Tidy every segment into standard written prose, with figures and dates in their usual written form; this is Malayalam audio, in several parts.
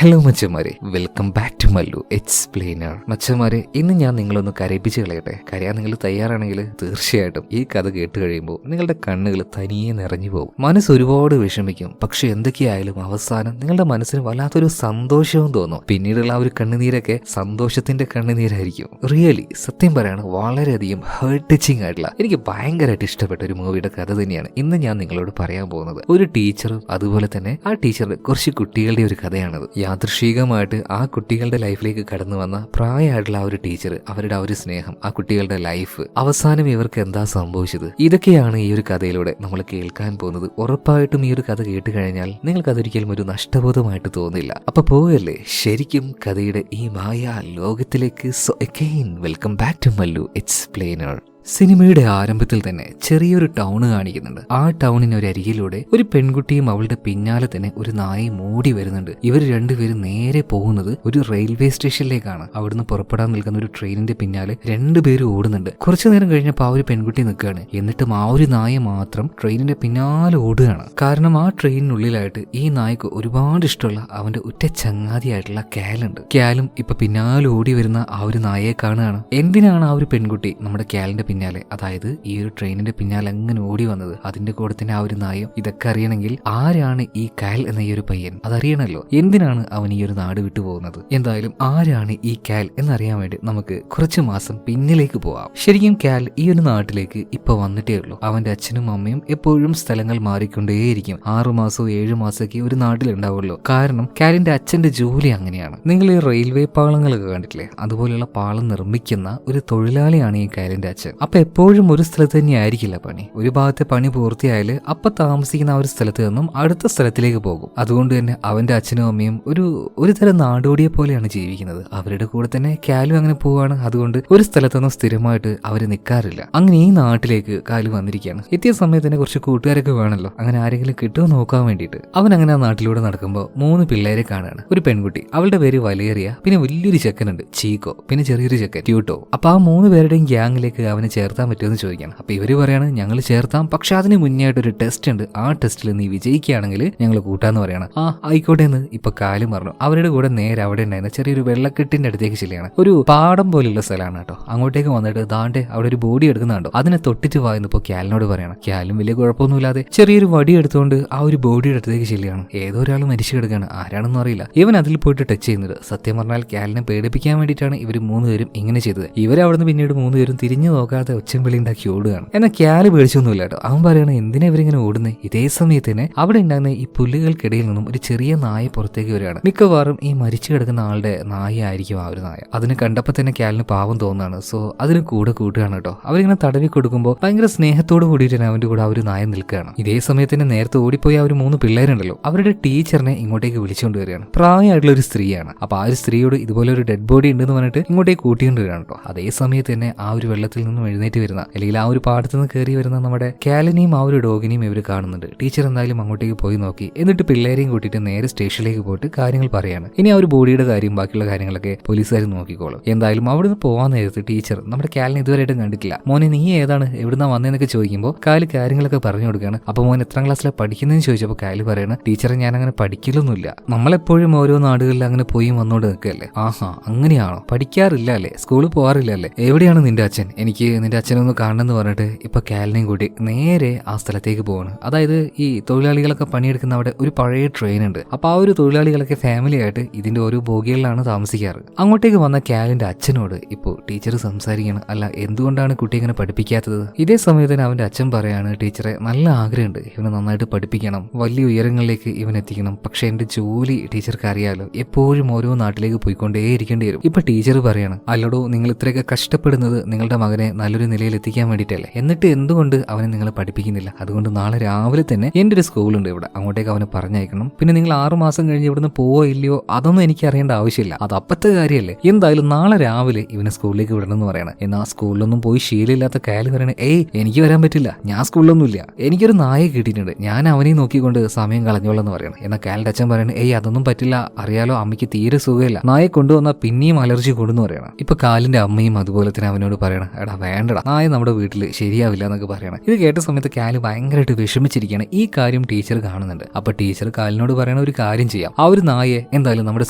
ഹലോ മച്ചന്മാരെ, welcome back to Mallu explainer. മച്ചന്മാരെ, ഇന്ന് ഞാൻ നിങ്ങളൊന്ന് കരയിപ്പിച്ച് കളയട്ടെ. കരയാൻ നിങ്ങൾ തയ്യാറാണെങ്കിൽ തീർച്ചയായിട്ടും ഈ കഥ കേട്ട് കഴിയുമ്പോൾ നിങ്ങളുടെ കണ്ണുകൾ തനിയെ നിറഞ്ഞു പോകും. മനസ്സ് ഒരുപാട് വിഷമിക്കും. പക്ഷെ എന്തൊക്കെയായാലും അവസാനം നിങ്ങളുടെ മനസ്സിന് വല്ലാത്തൊരു സന്തോഷവും തോന്നും. പിന്നീടുള്ള ആ ഒരു കണ്ണുനീരൊക്കെ സന്തോഷത്തിന്റെ കണ്ണുനീരായിരിക്കും. റിയലി സത്യം പറയാണ്, വളരെയധികം ഹേർട്ട് ടച്ചിങ് ആയിട്ടുള്ള, എനിക്ക് ഭയങ്കരമായിട്ട് ഇഷ്ടപ്പെട്ട ഒരു മൂവിയുടെ കഥ തന്നെയാണ് ഇന്ന് ഞാൻ നിങ്ങളോട് പറയാൻ പോകുന്നത്. ഒരു ടീച്ചറും അതുപോലെ തന്നെ ആ ടീച്ചറുടെ കുറച്ച് കുട്ടികളുടെ ഒരു കഥയാണത്. യാദൃശ്ചികമായിട്ട് ആ കുട്ടികളുടെ ലൈഫിലേക്ക് കടന്നു വന്ന പ്രായമായിട്ടുള്ള ആ ഒരു ടീച്ചർ, അവരുടെ ആ ഒരു സ്നേഹം, ആ കുട്ടികളുടെ ലൈഫ്, അവസാനം ഇവർക്ക് എന്താ സംഭവിച്ചത്, ഇതൊക്കെയാണ് ഈ ഒരു കഥയിലൂടെ നമ്മൾ കേൾക്കാൻ പോകുന്നത്. ഉറപ്പായിട്ടും ഈ ഒരു കഥ കേട്ട് കഴിഞ്ഞാൽ നിങ്ങൾക്ക് അതൊരിക്കലും ഒരു നഷ്ടബോധമായിട്ട് തോന്നില്ല. അപ്പൊ പോവല്ലേ ശരിക്കും കഥയുടെ ഈ മായ ലോകത്തിലേക്ക്. So again welcome back to Mallu explainer. സിനിമയുടെ ആരംഭത്തിൽ തന്നെ ചെറിയൊരു ടൗണ് കാണിക്കുന്നുണ്ട്. ആ ടൗണിന് ഒരു അരികിലൂടെ ഒരു പെൺകുട്ടിയും അവളുടെ പിന്നാലെ തന്നെ ഒരു നായയും ഓടി വരുന്നുണ്ട്. ഇവർ രണ്ടുപേരും നേരെ പോകുന്നത് ഒരു റെയിൽവേ സ്റ്റേഷനിലേക്കാണ്. അവിടുന്ന് പുറപ്പെടാൻ നിൽക്കുന്ന ഒരു ട്രെയിനിന്റെ പിന്നാലെ രണ്ടുപേരും ഓടുന്നുണ്ട്. കുറച്ചു നേരം കഴിഞ്ഞപ്പോൾ ആ ഒരു പെൺകുട്ടി നിൽക്കുകയാണ്. എന്നിട്ടും ആ ഒരു നായ മാത്രം ട്രെയിനിന്റെ പിന്നാലെ ഓടുകയാണ്. കാരണം ആ ട്രെയിനിനുള്ളിലായിട്ട് ഈ നായക്ക് ഒരുപാട് ഇഷ്ടമുള്ള അവന്റെ ഉറ്റ ചങ്ങാതിയായിട്ടുള്ള ക്യാലുണ്ട്. ക്യാലും ഇപ്പൊ പിന്നാലെ ഓടി വരുന്ന ആ ഒരു നായയെ കാണുകയാണ്. എന്തിനാണ് ആ ഒരു പെൺകുട്ടി നമ്മുടെ ക്യാലിന്റെ പിന്നാലെ, അതായത് ഈ ഒരു ട്രെയിനിന്റെ പിന്നാലെ അങ്ങനെ ഓടി വന്നത്? അതിന്റെ കൂടെ തന്നെ ആ ഒരു നായം. ഇതൊക്കെ അറിയണമെങ്കിൽ ആരാണ് ഈ കാൽ എന്ന ഈ ഒരു പയ്യൻ, അതറിയണമല്ലോ. എന്തിനാണ് അവൻ ഈ ഒരു നാട് വിട്ടു പോകുന്നത്? എന്തായാലും ആരാണ് ഈ കാൽ എന്നറിയാൻ വേണ്ടി നമുക്ക് കുറച്ചു മാസം പിന്നിലേക്ക് പോവാം. ശരിക്കും കാൽ ഈ ഒരു നാട്ടിലേക്ക് ഇപ്പൊ വന്നിട്ടേ ഉള്ളൂ. അവന്റെ അച്ഛനും അമ്മയും എപ്പോഴും സ്ഥലങ്ങൾ മാറിക്കൊണ്ടേയിരിക്കും. 6 മാസവും 7 മാസമൊക്കെ ഒരു നാട്ടിലുണ്ടാവുള്ളൂ. കാരണം കാലിന്റെ അച്ഛന്റെ ജോലി അങ്ങനെയാണ്. നിങ്ങൾ ഈ റെയിൽവേ പാളങ്ങളൊക്കെ കണ്ടിട്ടില്ലേ? അതുപോലെയുള്ള പാളം നിർമ്മിക്കുന്ന ഒരു തൊഴിലാളിയാണ് ഈ കാലിന്റെ അച്ഛൻ. അപ്പൊ എപ്പോഴും ഒരു സ്ഥലത്ത് തന്നെ ആയിരിക്കില്ല പണി. ഒരു ഭാഗത്തെ പണി പൂർത്തിയായാല് അപ്പൊ താമസിക്കുന്ന ആ ഒരു സ്ഥലത്ത് നിന്നും അടുത്ത സ്ഥലത്തിലേക്ക് പോകും. അതുകൊണ്ട് തന്നെ അവന്റെ അച്ഛനും അമ്മയും ഒരു തരം നാടോടിയെ പോലെയാണ് ജീവിക്കുന്നത്. അവരുടെ കൂടെ തന്നെ കാലും അങ്ങനെ പോവാണ്. അതുകൊണ്ട് ഒരു സ്ഥലത്തൊന്നും സ്ഥിരമായിട്ട് അവര് നിൽക്കാറില്ല. അങ്ങനെ ഈ നാട്ടിലേക്ക് കാലു വന്നിരിക്കുകയാണ്. എത്തിയ സമയത്ത് തന്നെ കുറച്ച് കൂട്ടുകാരൊക്കെ വേണമല്ലോ. അങ്ങനെ ആരെങ്കിലും കിട്ടുമോ നോക്കാൻ വേണ്ടിയിട്ട് അവൻ അങ്ങനെ ആ നാട്ടിലൂടെ നടക്കുമ്പോൾ 3 പിള്ളേരെ കാണുകയാണ്. ഒരു പെൺകുട്ടി, അവളുടെ പേര് വലേറിയ, പിന്നെ വലിയൊരു ചെക്കനുണ്ട് ചീക്കോ, പിന്നെ ചെറിയൊരു ചെക്കൻ ട്യൂട്ടോ. അപ്പൊ ആ 3 പേരുടെയും ഗ്യാങ്ങിലേക്ക് അവനെ ചേർത്താൻ പറ്റുമെന്ന് ചോദിക്കണം. അപ്പൊ ഇവര് പറയാണ് ഞങ്ങൾ ചേർത്താം, പക്ഷെ അതിന് മുന്നേ ആയിട്ട് ഒരു ടെസ്റ്റ് ഉണ്ട്. ആ ടെസ്റ്റിൽ നീ വിജയിക്കുകയാണെങ്കിൽ ഞങ്ങൾ കൂട്ടാന്ന് പറയണം. ആ ആയിക്കോട്ടെ എന്ന് ഇപ്പൊ കാലും പറഞ്ഞു. അവരുടെ കൂടെ നേരെ അവിടെ ഉണ്ടായിരുന്ന ചെറിയൊരു വെള്ളക്കെട്ടിന്റെ അടുത്തേക്ക് ചെല്ലുകയാണ്. ഒരു പാടം പോലുള്ള സ്ഥലമാണ് കേട്ടോ. അങ്ങോട്ടേക്ക് വന്നിട്ട് ദാണ്ടെ അവിടെ ഒരു ബോഡി എടുക്കുന്നുണ്ടോ, അതിനെ തൊട്ടിട്ട് വായെന്ന് ഇപ്പൊ ക്യാലിനോട് പറയണം. ക്യാലും വലിയ കുഴപ്പമൊന്നുമില്ലാതെ ചെറിയൊരു വടി എടുത്തുകൊണ്ട് ആ ഒരു ബോഡിയുടെ അടുത്തേക്ക് ചെല്ലുകയാണ്. ഏതോ ഒരാൾ മരിച്ചു കിടക്കുകയാണ്, ആരാണെന്നും അറിയില്ല. ഇവൻ അതിൽ പോയിട്ട് ടച്ച് ചെയ്യുന്നത് സത്യം പറഞ്ഞാൽ ക്യാലിനെ പേടിപ്പിക്കാൻ വേണ്ടിയിട്ടാണ് ഇവർ 3 പേരും ഇങ്ങനെ ചെയ്തത്. ഇവരവിടുന്ന് പിന്നീട് 3 പേരും തിരിഞ്ഞു നോക്കാതെ ഒച്ചമ്പിളി ഉണ്ടാക്കി ഓടുകയാണ്. എന്നാൽ ക്യാല് പേടിച്ചൊന്നുമില്ല കേട്ടോ. അവൻ പറയണ എന്തിനാ ഇവരിങ്ങനെ ഓടുന്നത്? ഇതേ സമയത്ത് തന്നെ അവിടെ ഉണ്ടാകുന്ന ഈ പുല്ലുകൾക്കിടയിൽ നിന്നും ഒരു ചെറിയ നായ പുറത്തേക്ക് വരികയാണ്. മിക്കവാറും ഈ മരിച്ചു കിടക്കുന്ന ആളുടെ നായ ആയിരിക്കും ആ ഒരു നായ. അതിന് കണ്ടപ്പോൾ തന്നെ ക്യാലിന് പാവം തോന്നുകയാണ്. സോ അതിന് കൂടെ കൂട്ടുകയാണ് കേട്ടോ. അവരിങ്ങനെ തടവി കൊടുക്കുമ്പോൾ ഭയങ്കര സ്നേഹത്തോട് കൂടിയിട്ട് തന്നെ അവന്റെ കൂടെ ആ ഒരു നായ നിൽക്കുകയാണ്. ഇതേ സമയത്ത് തന്നെ നേരത്തെ ഓടിപ്പോയി ആ ഒരു 3 പിള്ളേരുണ്ടല്ലോ, അവരുടെ ടീച്ചറിനെ ഇങ്ങോട്ടേക്ക് വിളിച്ചുകൊണ്ട് വരികയാണ്. പ്രായമായിട്ടുള്ള ഒരു സ്ത്രീയാണ്. അപ്പൊ ആ ഒരു സ്ത്രീയോട് ഇതുപോലെ ഒരു ഡെഡ് ബോഡി ഉണ്ടെന്ന് പറഞ്ഞിട്ട് ഇങ്ങോട്ടേക്ക് കൂട്ടിക്കൊണ്ട് വരികയാണ് കേട്ടോ. അതേ സമയത്ത് തന്നെ ആ ഒരു വെള്ളത്തിൽ നിന്നും എഴുന്നേറ്റ് വരുന്ന, അല്ലെങ്കിൽ ആ ഒരു പാടത്ത് നിന്ന് കയറി വരുന്ന നമ്മുടെ കാലിനെയും ആ ഒരു ഡോഗിനെയും ഇവർ കാണുന്നുണ്ട്. ടീച്ചർ എന്തായാലും അങ്ങോട്ടേക്ക് പോയി നോക്കി. എന്നിട്ട് പിള്ളേരെയും കൂട്ടിയിട്ട് നേരെ സ്റ്റേഷനിലേക്ക് പോയിട്ട് കാര്യങ്ങൾ പറയാണ്. ഇനി ആ ഒരു ബോഡിയുടെ കാര്യം ബാക്കിയുള്ള കാര്യങ്ങളൊക്കെ പോലീസുകാർ നോക്കിക്കോളും. എന്തായാലും അവിടുന്ന് പോകാൻ നേരത്ത് ടീച്ചർ നമ്മുടെ കാലിനെ ഇതുവരെയായിട്ടും കണ്ടിട്ടില്ല. മോനെ നീ ഏതാണ്, എവിടുന്നാ വന്നതെന്നൊക്കെ ചോദിക്കുമ്പോൾ കാല് കാര്യങ്ങളൊക്കെ പറഞ്ഞു കൊടുക്കുകയാണ്. അപ്പൊ മോൻ എത്രാം ക്ലാസ്സിലാണ് പഠിക്കുന്നതെന്ന് ചോദിച്ചപ്പോൾ കാല് പറയാണ്, ടീച്ചറെ ഞാൻ അങ്ങനെ പഠിക്കലൊന്നുമില്ല. നമ്മളെപ്പോഴും ഓരോ നാടുകളിൽ അങ്ങനെ പോയി വന്നോണ്ട് നിൽക്കല്ലേ. ആഹാ അങ്ങനെയാണോ, പഠിക്കാറില്ല അല്ലേ, സ്കൂളിൽ പോകാറില്ല അല്ലേ, എവിടെയാണ് നിന്റെ അച്ഛൻ, എനിക്ക് നിന്റെ അച്ഛനൊന്ന് കാണണമെന്ന് പറഞ്ഞിട്ട് ഇപ്പൊ കാലിനെയും കൂടി നേരെ ആ സ്ഥലത്തേക്ക് പോവാണ്. അതായത് ഈ തൊഴിലാളികളൊക്കെ പണിയെടുക്കുന്ന അവിടെ ഒരു പഴയ ട്രെയിൻ ഉണ്ട്. അപ്പൊ ആ ഒരു തൊഴിലാളികളൊക്കെ ഫാമിലി ആയിട്ട് ഇതിന്റെ ഓരോ ബോഗികളിലാണ് താമസിക്കാറ്. അങ്ങോട്ടേക്ക് വന്ന കാലിന്റെ അച്ഛനോട് ഇപ്പോ ടീച്ചർ സംസാരിക്കണം, അല്ല എന്തുകൊണ്ടാണ് കുട്ടി ഇങ്ങനെ പഠിപ്പിക്കാത്തത്? ഇതേ സമയത്തിന് അവന്റെ അച്ഛൻ പറയാണ്, ടീച്ചറെ നല്ല ആഗ്രഹമുണ്ട്, ഇവനെ നന്നായിട്ട് പഠിപ്പിക്കണം, വലിയ ഉയരങ്ങളിലേക്ക് ഇവൻ എത്തിക്കണം. പക്ഷെ എന്റെ ജോലി ടീച്ചർക്ക് അറിയാലോ, എപ്പോഴും ഓരോ നാട്ടിലേക്ക് പോയിക്കൊണ്ടേ ഇരിക്കേണ്ടി വരും. ഇപ്പൊ ടീച്ചർ പറയാണ്, അല്ലടോ നിങ്ങൾ ഇത്രയൊക്കെ കഷ്ടപ്പെടുന്നത് നിങ്ങളുടെ മകനെ നല്ലൊരു നിലയിൽ എത്തിക്കാൻ വേണ്ടിയിട്ടല്ലേ, എന്നിട്ട് എന്തുകൊണ്ട് അവനെ നിങ്ങൾ പഠിപ്പിക്കുന്നില്ല? അതുകൊണ്ട് നാളെ രാവിലെ തന്നെ എന്റെ ഒരു സ്കൂളുണ്ട് ഇവിടെ, അങ്ങോട്ടേക്ക് അവനെ പറഞ്ഞയക്കണം. പിന്നെ നിങ്ങൾ 6 മാസം കഴിഞ്ഞ് ഇവിടുന്ന് പോവോ ഇല്ലയോ അതൊന്നും എനിക്ക് അറിയേണ്ട ആവശ്യമില്ല, അത് അപ്പത്തെ കാര്യമല്ലേ. എന്തായാലും നാളെ രാവിലെ ഇവനെ സ്കൂളിലേക്ക് വിടണം എന്ന് പറയണം. എന്നാൽ സ്കൂളിലൊന്നും പോയി ശീലമില്ലാത്ത കാല് പറയണേ, ഏയ് എനിക്ക് വരാൻ പറ്റില്ല, ഞാൻ സ്കൂളിലൊന്നുമില്ല, എനിക്കൊരു നായെ കിട്ടിയിട്ടുണ്ട്, ഞാൻ അവനെ നോക്കിക്കൊണ്ട് സമയം കളഞ്ഞോളാം എന്ന് പറയണം. എന്നാൽ കാലിന്റെ അച്ഛൻ പറയണേ, ഏയ് അതൊന്നും പറ്റില്ല, അറിയാലോ അമ്മയ്ക്ക് തീരെ സുഖമില്ല, നായെ കൊണ്ടുവന്നാൽ പിന്നെയും അലർജി കൂടുന്നു പറയണം. ഇപ്പൊ കാലിന്റെ അമ്മയും അതുപോലെ തന്നെ അവനോട് പറയണം, എടാ വേണ്ടടാ, നായ നമ്മുടെ വീട്ടിൽ ശരിയാവില്ല എന്നൊക്കെ പറയണം. ഇത് കേട്ട സമയത്ത് കാല് ഭയങ്കരമായിട്ട് വിഷമിച്ചിരിക്കുകയാണ്. ഈ കാര്യം ടീച്ചർ കാണുന്നുണ്ട്. അപ്പൊ ടീച്ചർ കാലിനോട് പറയണ ഒരു കാര്യം ചെയ്യാം, ആ ഒരു നായെ എന്തായാലും നമ്മുടെ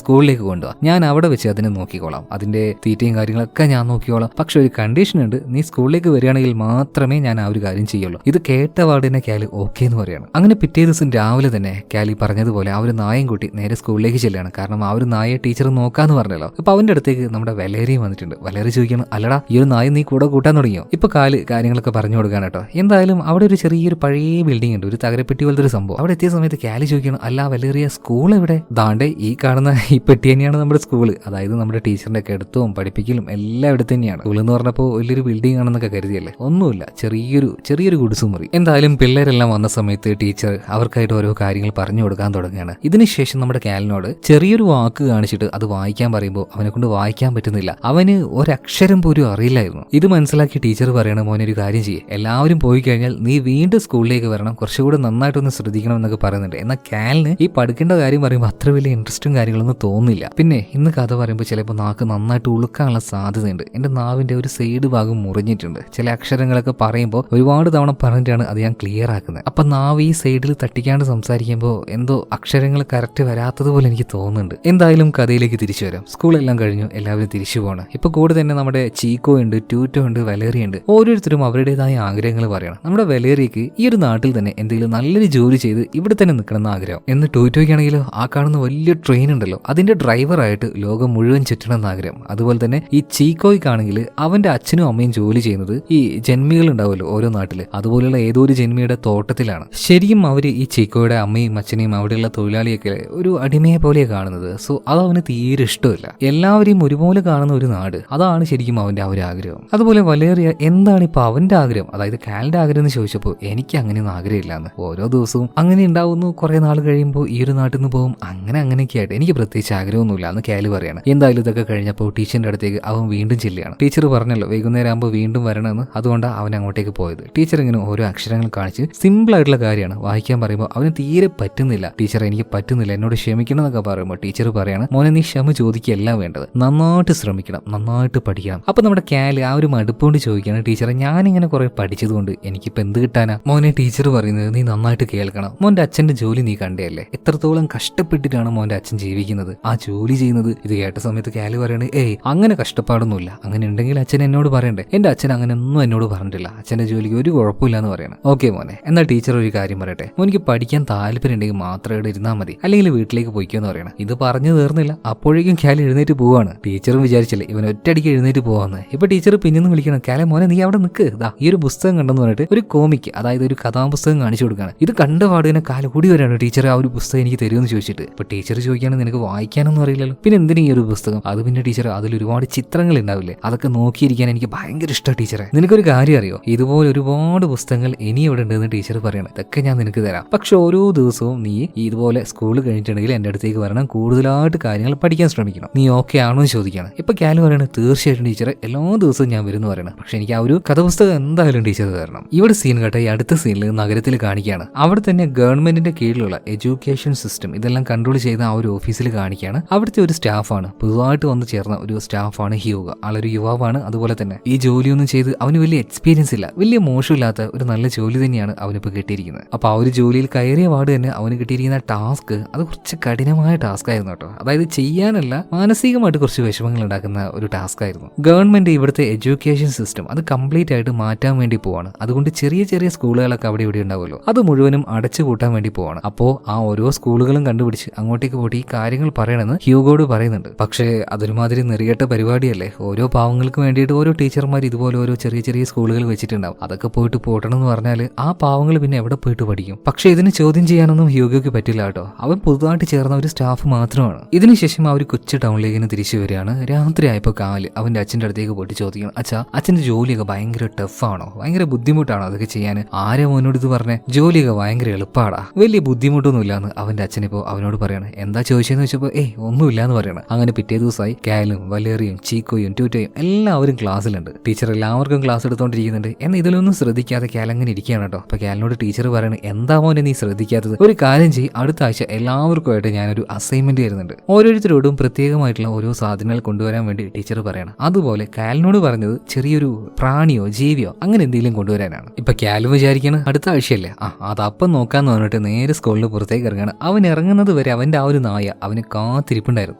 സ്കൂളിലേക്ക് കൊണ്ടുപോകാം, ഞാൻ അവിടെ വെച്ച് അതിനെ നോക്കിക്കോളാം, അതിന്റെ തീറ്റയും കാര്യങ്ങളൊക്കെ ഞാൻ നോക്കിക്കോളാം. പക്ഷെ ഒരു കണ്ടീഷൻ ഉണ്ട്, നീ സ്കൂളിലേക്ക് വരികയാണെങ്കിൽ മാത്രമേ ഞാൻ ആ ഒരു കാര്യം ചെയ്യുള്ളൂ. ഇത് കേട്ട പാടിനെ കാലി ഓക്കെ എന്ന് പറയാണ്. അങ്ങനെ പിറ്റേ ദിവസം രാവിലെ തന്നെ കാലി പറഞ്ഞതുപോലെ ആ ഒരു നായം കൂട്ടി നേരെ സ്കൂളിലേക്ക് ചെല്ലുകയാണ്. കാരണം ആ ഒരു നായെ ടീച്ചർ നോക്കാന്ന് പറഞ്ഞല്ലോ. അപ്പൊ അവന്റെ അടുത്തേക്ക് നമ്മുടെ വലേറിയും വന്നിട്ടുണ്ട്. വലേറി ചോദിക്കണം, അല്ലടാ ഈ ഒരു നായ നീ കൂടെ കൂട്ടാൻ തുടങ്ങിയോ? ഇപ്പൊ കാല് കാര്യങ്ങളൊക്കെ പറഞ്ഞു കൊടുക്കാൻ കേട്ടോ. എന്തായാലും അവിടെ ഒരു ചെറിയൊരു പഴയ ബിൽഡിംഗ് ഉണ്ട്, ഒരു തകരപ്പെട്ടി പോലത്തെ ഒരു സംഭവം. അവിടെ എത്തിയ സമയത്ത് കാലി ചോദിക്കണം, അല്ല വലേറിയ സ്കൂൾ എവിടെ? ദാണ്ടെ ഈ കാണുന്ന ഈ പെട്ടി തന്നെയാണ് നമ്മുടെ സ്കൂള്. അതായത് നമ്മുടെ ടീച്ചറിന്റെ കിടത്തവും പഠിപ്പിക്കലും എല്ലാം ഇവിടെ തന്നെയാണ്. സ്കൂൾ എന്ന് പറഞ്ഞപ്പോൾ വലിയൊരു ബിൽഡിംഗ് ആണെന്നൊക്കെ കരുതിയല്ലേ? ഒന്നുമില്ല, ചെറിയൊരു ഗുഡിസുമുറി. എന്തായാലും പിള്ളേരെല്ലാം വന്ന സമയത്ത് ടീച്ചർ അവർക്കായിട്ട് ഓരോ കാര്യങ്ങൾ പറഞ്ഞു കൊടുക്കാൻ തുടങ്ങുകയാണ്. ഇതിനുശേഷം നമ്മുടെ കാലിനോട് ചെറിയൊരു വാക്ക് കാണിച്ചിട്ട് അത് വായിക്കാൻ പറയുമ്പോൾ അവനെ കൊണ്ട് വായിക്കാൻ പറ്റുന്നില്ല. അവന് ഒരക്ഷരം പോലും അറിയില്ലായിരുന്നു. ഇത് മനസ്സിലാക്കി ടീച്ചർ പറയണ, മോനെ ഒരു കാര്യം ചെയ്യേ, എല്ലാവരും പോയി കഴിഞ്ഞാൽ നീ വീണ്ടും സ്കൂളിലേക്ക് വരണം, കുറച്ചുകൂടെ നന്നായിട്ടൊന്ന് ശ്രദ്ധിക്കണം എന്നൊക്കെ പറയുന്നുണ്ട്. എന്നാൽ കാലിന് ഈ പഠിക്കേണ്ട കാര്യം പറയുമ്പോൾ അത്ര വലിയ ഇൻട്രസ്റ്റും കാര്യങ്ങളൊന്നും തോന്നില്ല. പിന്നെ ഇന്ന് കഥ പറയുമ്പോൾ ചിലപ്പോൾ നാക്ക് നന്നായിട്ട് ഉളുക്കാനുള്ള സാധ്യതയുണ്ട്. എന്റെ നാവിന്റെ ഒരു സൈഡ് ഭാഗം മുറിഞ്ഞിട്ടുണ്ട്. ചില അക്ഷരങ്ങളൊക്കെ പറയുമ്പോൾ ഒരുപാട് തവണ പറഞ്ഞിട്ടാണ് അത് ഞാൻ ക്ലിയർ ആക്കുന്നത്. അപ്പൊ നാവ് ഈ സൈഡിൽ തട്ടിക്കാണ്ട് സംസാരിക്കുമ്പോൾ എന്തോ അക്ഷരങ്ങൾ കറക്റ്റ് വരാത്തതുപോലെ എനിക്ക് തോന്നുന്നുണ്ട്. എന്തായാലും കഥയിലേക്ക് തിരിച്ചു വരാം. സ്കൂളെല്ലാം കഴിഞ്ഞു, എല്ലാവരും തിരിച്ചു പോകണം. ഇപ്പൊ കൂടെ തന്നെ നമ്മുടെ ചീക്കോ ഉണ്ട്, ട്യൂറ്റോ ഉണ്ട്, വലേറിയ ഉണ്ട്. ഓരോരുത്തരും അവരുടേതായ ആഗ്രഹങ്ങൾ പറയണം. നമ്മുടെ വലേറിയക്ക് ഈ ഒരു നാട്ടിൽ തന്നെ എന്തെങ്കിലും നല്ലൊരു ജോലി ചെയ്ത് ഇവിടെ തന്നെ നിൽക്കണം എന്ന് ആഗ്രഹം. എന്ന് ടോയ്റ്റോയ്ക്കാണെങ്കിലോ ആ കാണുന്ന വലിയ ട്രെയിൻ ഉണ്ടല്ലോ അതിന്റെ ഡ്രൈവറായിട്ട് ലോകം മുഴുവൻ ചുറ്റണം എന്ന് ആഗ്രഹം. അതുപോലെ തന്നെ ഈ ചീക്കോയ്ക്കാണെങ്കിൽ അവന്റെ അച്ഛനും അമ്മയും ജോലി ചെയ്യുന്നത് ഈ ജന്മികൾ ഉണ്ടാവുമല്ലോ ഓരോ നാട്ടില്, അതുപോലെയുള്ള ഏതോ ഒരു ജന്മിയുടെ തോട്ടത്തിലാണ്. ശരിക്കും അവര് ഈ ചീക്കോയുടെ അമ്മയും അച്ഛനെയും അവിടെയുള്ള തൊഴിലാളിയൊക്കെ ഒരു അടിമയെ പോലെയാണ് കാണുന്നത്. സോ അത് അവന് തീരെ ഇഷ്ടമില്ല. എല്ലാവരെയും ഒരുപോലെ കാണുന്ന ഒരു നാട്, അതാണ് ശരിക്കും അവന്റെ ആ ഒരു ആഗ്രഹം. അതുപോലെ വലേറിയ എന്താണ് ഇപ്പൊ അവന്റെ ആഗ്രഹം, അതായത് കാലിന്റെ ആഗ്രഹം എന്ന് ചോദിച്ചപ്പോൾ എനിക്ക് അങ്ങനെയൊന്നും ആഗ്രഹമില്ലാന്ന്. ഓരോ ദിവസവും അങ്ങനെ ഉണ്ടാവുന്നു, കുറെ നാൾ കഴിയുമ്പോൾ ഈ ഒരു നാട്ടിൽ നിന്ന് പോകും, അങ്ങനെയൊക്കെ ആയിട്ട് എനിക്ക് പ്രത്യേകിച്ച് ആഗ്രഹമൊന്നുമില്ല എന്ന് കാല് പറയാണ്. എന്തായാലും ഇതൊക്കെ കഴിഞ്ഞപ്പോൾ ടീച്ചറിന്റെ അടുത്തേക്ക് അവൻ വീണ്ടും ചെല്ലുകയാണ്. ടീച്ചർ പറഞ്ഞല്ലോ വൈകുന്നേരം ആകുമ്പോൾ വീണ്ടും വരണമെന്ന്, അതുകൊണ്ടാണ് അവൻ അങ്ങോട്ടേക്ക് പോയത്. ടീച്ചർ ഇങ്ങനെ ഓരോ അക്ഷരങ്ങൾ കാണിച്ച് സിമ്പിൾ ആയിട്ടുള്ള കാര്യമാണ് വായിക്കാൻ പറയുമ്പോൾ അവന് തീരെ പറ്റുന്നില്ല. ടീച്ചർ എനിക്ക് പറ്റുന്നില്ല, എന്നോട് ക്ഷമിക്കണം എന്നൊക്കെ പറയുമ്പോൾ ടീച്ചർ പറയാണ്, മോനെ നീ ക്ഷമ ചോദിക്കുകയല്ല വേണ്ടത്, നന്നായിട്ട് ശ്രമിക്കണം, നന്നായിട്ട് പഠിക്കണം. അപ്പൊ നമ്മുടെ കാല് ആ ഒരു മടുപ്പുകൊണ്ട് ചോദിക്കുകയാണ്, ടീച്ചറെ ഞാനിങ്ങനെ കുറെ പഠിച്ചതുകൊണ്ട് എനിക്കിപ്പോ എന്ത് കിട്ടാനാ? മോനെ ടീച്ചർ പറയുന്നത് നീ നന്നായിട്ട് കേൾക്കണം. മോന്റെ അച്ഛന്റെ ജോലി നീ കണ്ടേയല്ലേ, എത്രത്തോളം കഷ്ടപ്പെട്ടിട്ടാണ് മോന്റെ അച്ഛൻ ജീവിക്കുന്നത്, ആ ജോലി ചെയ്യുന്നത്. ഇത് കേട്ട സമയത്ത് കാല് പറയണേ, ഏയ് അങ്ങനെ കഷ്ടപ്പാടൊന്നുമില്ല, അങ്ങനെ ഉണ്ടെങ്കിൽ അച്ഛൻ എന്നോട് പറയണ്ടേ, എന്റെ അച്ഛൻ അങ്ങനെ ഒന്നും എന്നോട് പറഞ്ഞിട്ടില്ല, അച്ഛന്റെ ജോലിക്ക് ഒരു കുഴപ്പമില്ല എന്ന് പറയണം. ഓക്കെ മോനെ, എന്നാൽ ടീച്ചർ ഒരു കാര്യം പറയട്ടെ, മോനിക്ക് പഠിക്കാൻ താല്പര്യം ഉണ്ടെങ്കിൽ മാത്രം ഇവിടെ ഇരുന്നാൽ മതി, അല്ലെങ്കിൽ വീട്ടിലേക്ക് പോയിക്കോന്ന് പറയണം. ഇത് പറഞ്ഞു തീർന്നില്ല, അപ്പോഴേക്കും കാല് എഴുന്നേറ്റ് പോവാണ്. ടീച്ചറും വിചാരിച്ചില്ലേ ഇവൻ ഒറ്റയടിക്ക് എഴുന്നേറ്റ് പോവാന്ന്. ഇപ്പൊ ടീച്ചർ പിന്നെന്ന് വിളിക്കണം, കാലെ മോനെ നീ അവിടെ നിൽക്ക്, ഈ ഒരു പുസ്തകം കണ്ടെന്ന് പറഞ്ഞിട്ട് ഒരു കോമിക്ക്, അതായത് ഒരു കഥാപുസ്തകം കാണിച്ചു കൊടുക്കുകയാണ്. ഇത് കണ്ട പാടുതന്നെ കാല് കൂടി വരാണ്, ടീച്ചർ ആ ഒരു പുസ്തകം എനിക്ക് തരുമെന്ന് ചോദിച്ചിട്ട്. ഇപ്പൊ ടീച്ചർ ചോദിക്കുകയാണ്, നിനക്ക് വായിക്കാനൊന്നും അറിയില്ലല്ലോ, പിന്നെ എന്തിനാ ഈ ഒരു പുസ്തകം? അത് പിന്നെ ടീച്ചർ അതിൽ ഒരുപാട് ചിത്രങ്ങൾ ഉണ്ടാവില്ലേ, അതൊക്കെ നോക്കിയിരിക്കാൻ എനിക്ക് ഭയങ്കര ഇഷ്ടമാണ് ടീച്ചറെ. നിനക്കൊരു കാര്യം അറിയോ, ഇതുപോലെ ഒരുപാട് പുസ്തകങ്ങൾ ഇനി ഇവിടെ ഉണ്ടെന്ന് ടീച്ചർ പറയണം. ഇതൊക്കെ ഞാൻ നിനക്ക് തരാം, പക്ഷെ ഓരോ ദിവസവും നീ ഇതുപോലെ സ്കൂൾ കഴിഞ്ഞിട്ടുണ്ടെങ്കിൽ എന്റെ അടുത്തേക്ക് വരണം, കൂടുതലായിട്ട് കാര്യങ്ങൾ പഠിക്കാൻ ശ്രമിക്കണം, നീ ഓക്കെ ആണോ എന്ന് ചോദിക്കണം. ഇപ്പൊ കാല് പറയണത് തീർച്ചയായിട്ടും ടീച്ചറെ എല്ലാ ദിവസവും ഞാൻ വരുന്നു പറയണം, പക്ഷെ എനിക്ക് ആ ഒരു കഥാപുസ്തകം എന്തായാലും ടീച്ചർ തരണം. ഇവിടെ സീൻ കേട്ട ഈ അടുത്ത സീനിൽ നഗരത്തിൽ കാണിക്കുകയാണ്. അവിടെ തന്നെ ഗവൺമെന്റിന്റെ കീഴിലുള്ള എഡ്യൂക്കേഷൻ സിസ്റ്റം ഇതെല്ലാം കൺട്രോൾ ചെയ്ത ആ ഒരു ഓഫീസിൽ കാണിക്കുകയാണ്. അവിടുത്തെ ഒരു സ്റ്റാഫാണ്, പുതുതായിട്ട് വന്ന് ചേർന്ന ഒരു സ്റ്റാഫാണ് ഹ്യൂഗ. ആളൊരു യുവാവാണ്. അതുപോലെ തന്നെ ഈ ജോലിയൊന്നും ചെയ്ത് അവന് വലിയ എക്സ്പീരിയൻസ് ഇല്ല, വലിയ മോശമില്ലാത്ത ഒരു നല്ല ജോലി തന്നെയാണ് അവനിപ്പോൾ കിട്ടിയിരിക്കുന്നത്. അപ്പൊ ആ ഒരു ജോലിയിൽ കയറിയ പാട് തന്നെ അവന് കിട്ടിയിരിക്കുന്ന ടാസ്ക് അത് കുറച്ച് കഠിനമായ ടാസ്ക് ആയിരുന്നു കേട്ടോ. അതായത് ചെയ്യാനല്ല, മാനസികമായിട്ട് കുറച്ച് വിഷമങ്ങൾ ഉണ്ടാക്കുന്ന ഒരു ടാസ്ക് ആയിരുന്നു. ഗവൺമെന്റ് ഇവിടുത്തെ എഡ്യൂക്കേഷൻ സിസ്റ്റം അത് കംപ്ലീറ്റ് ആയിട്ട് മാറ്റാൻ വേണ്ടി പോവാണ്. അതുകൊണ്ട് ചെറിയ ചെറിയ സ്കൂളുകളൊക്കെ അവിടെ ഇവിടെ ഉണ്ടാവുമല്ലോ, അത് മുഴുവനും അടച്ചു കൂട്ടാൻ വേണ്ടി പോവാണ്. അപ്പോൾ ആ ഓരോ സ്കൂളുകളും കണ്ടുപിടിച്ച് അങ്ങോട്ടേക്ക് പോയിട്ട് ഈ കാര്യങ്ങൾ പറയണമെന്ന് ഹ്യൂഗോട് പറയുന്നുണ്ട്. പക്ഷേ അതൊരുമാതിരി നെറികെട്ട പരിപാടിയല്ലേ, ഓരോ പാവങ്ങൾക്ക് വേണ്ടിയിട്ട് ഓരോ ടീച്ചർമാർ ഇതുപോലെ ഓരോ ചെറിയ ചെറിയ സ്കൂളുകൾ വെച്ചിട്ടുണ്ടാവും. അതൊക്കെ പോയിട്ട് പോട്ടണം എന്ന് പറഞ്ഞാൽ ആ പാവങ്ങൾ പിന്നെ എവിടെ പോയിട്ട് പഠിക്കും? പക്ഷെ ഇതിന് ചോദ്യം ചെയ്യാനൊന്നും ഹ്യൂഗോയ്ക്ക് പറ്റില്ല കേട്ടോ. അവൻ പുതുതായിട്ട് ചേർന്ന ഒരു സ്റ്റാഫ് മാത്രമാണ്. ഇതിനുശേഷം അവർ കൊച്ചു ടൗണിലേക്ക് തിരിച്ചു വരികയാണ്. രാത്രി ആയപ്പോൾ കാല് അവന്റെ അച്ഛന്റെ അടുത്തേക്ക് പോയിട്ട് ചോദിക്കണം, അച്ഛാ അച്ഛന്റെ ജോലിയൊക്കെ ഭയങ്കര ടഫാണോ, ഭയങ്കര ബുദ്ധിമുട്ടാണോ അതൊക്കെ ചെയ്യാൻ? ആരെ മോനോട് ഇത് പറഞ്ഞേ? ജോലിയൊക്കെ ഭയങ്കര എളുപ്പാടാ, വലിയ ബുദ്ധിമുട്ടൊന്നും ഇല്ലാന്ന് അവന്റെ അച്ഛനിപ്പോ അവനോട് പറയണം. എന്താ ചോദിച്ചെന്ന് വെച്ചപ്പോ ഒന്നുമില്ല എന്ന് പറയണം. അങ്ങനെ പിറ്റേ ദിവസമായി കാലും വലേറിയും ചീക്കോയും ട്യൂറ്റോയും എല്ലാവരും ക്ലാസ്സിലുണ്ട്. ടീച്ചർ എല്ലാവർക്കും ക്ലാസ് എടുത്തോണ്ടിരിക്കുന്നുണ്ട്. എന്നാൽ ഇതിലൊന്നും ശ്രദ്ധിക്കാതെ കാൽ അങ്ങനെ ഇരിക്കുകയാണ് കേട്ടോ. അപ്പൊ കാലിനോട് ടീച്ചർ പറയണ, എന്താ മോനെ നീ ശ്രദ്ധിക്കാത്തത്? ഒരു കാര്യം ചെയ്യ്, അടുത്ത ആഴ്ച എല്ലാവർക്കുമായിട്ട് ഞാനൊരു അസൈൻമെന്റ് തരുന്നുണ്ട്, ഓരോരുത്തരോടും പ്രത്യേകമായിട്ടുള്ള ഓരോ സാധനങ്ങൾ കൊണ്ടുവരാൻ വേണ്ടി ടീച്ചർ പറയണം. അതുപോലെ കാലിനോട് പറഞ്ഞത് ചെറിയ ചെറിയൊരു പ്രാണിയോ ജീവിയോ അങ്ങനെ എന്തെങ്കിലും കൊണ്ടുവരാനാണ്. ഇപ്പൊ കാലും വിചാരിക്കണം അടുത്ത ആഴ്ചയല്ലേ, അതപ്പം നോക്കാന്ന് പറഞ്ഞിട്ട് നേരെ സ്കൂളിൽ പുറത്തേക്ക് ഇറങ്ങാണ്. അവൻ ഇറങ്ങുന്നത് വരെ അവന്റെ ആ ഒരു നായ അവന് കാത്തിരിപ്പുണ്ടായിരുന്നു.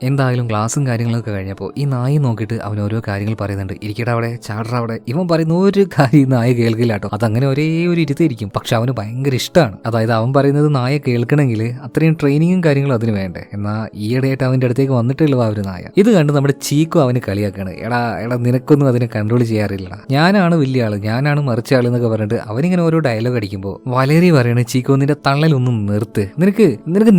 എന്തായാലും ക്ലാസ്സും കാര്യങ്ങളൊക്കെ കഴിഞ്ഞപ്പോൾ ഈ നായ നോക്കിയിട്ട് അവൻ ഓരോ കാര്യങ്ങൾ പറയുന്നുണ്ട്. ഇരിക്കട അവിടെ, ചാടറ അവിടെ. ഇവൻ പറയുന്ന ഒരു കാര്യം നായ കേൾക്കില്ലാട്ടോ. അതങ്ങനെ ഒരേ ഒരു ഇരുത്തിയിരിക്കും. പക്ഷെ അവന് ഭയങ്കര ഇഷ്ടമാണ്. അതായത് അവൻ പറയുന്നത് നായ കേൾക്കണമെങ്കിൽ അത്രയും ട്രെയിനിങ്ങും കാര്യങ്ങളും അതിന് വേണ്ടേ. എന്നാൽ ഈയിടെയായിട്ട് അവന്റെ അടുത്തേക്ക് വന്നിട്ടുള്ള ആ ഒരു നായ ഇത് കണ്ട് നമ്മുടെ ചീക്കോ അവന് കളിയാക്കാണ്. എടാ നിനക്കൊന്നും അതിനെ കൺട്രോൾ ചെയ്യാറില്ല, ഞാനാണ് വലിയ ആള്, ഞാനാണ് മറിച്ച ആള് എന്നൊക്കെ പറഞ്ഞിട്ട് അവനിങ്ങനെ ഓരോ ഡയലോഗ് അടിക്കുമ്പോൾ വലേറി പറയണ ചീക്കോ നിന്റെ തള്ളലൊന്നും നിർത്ത്, നിനക്ക്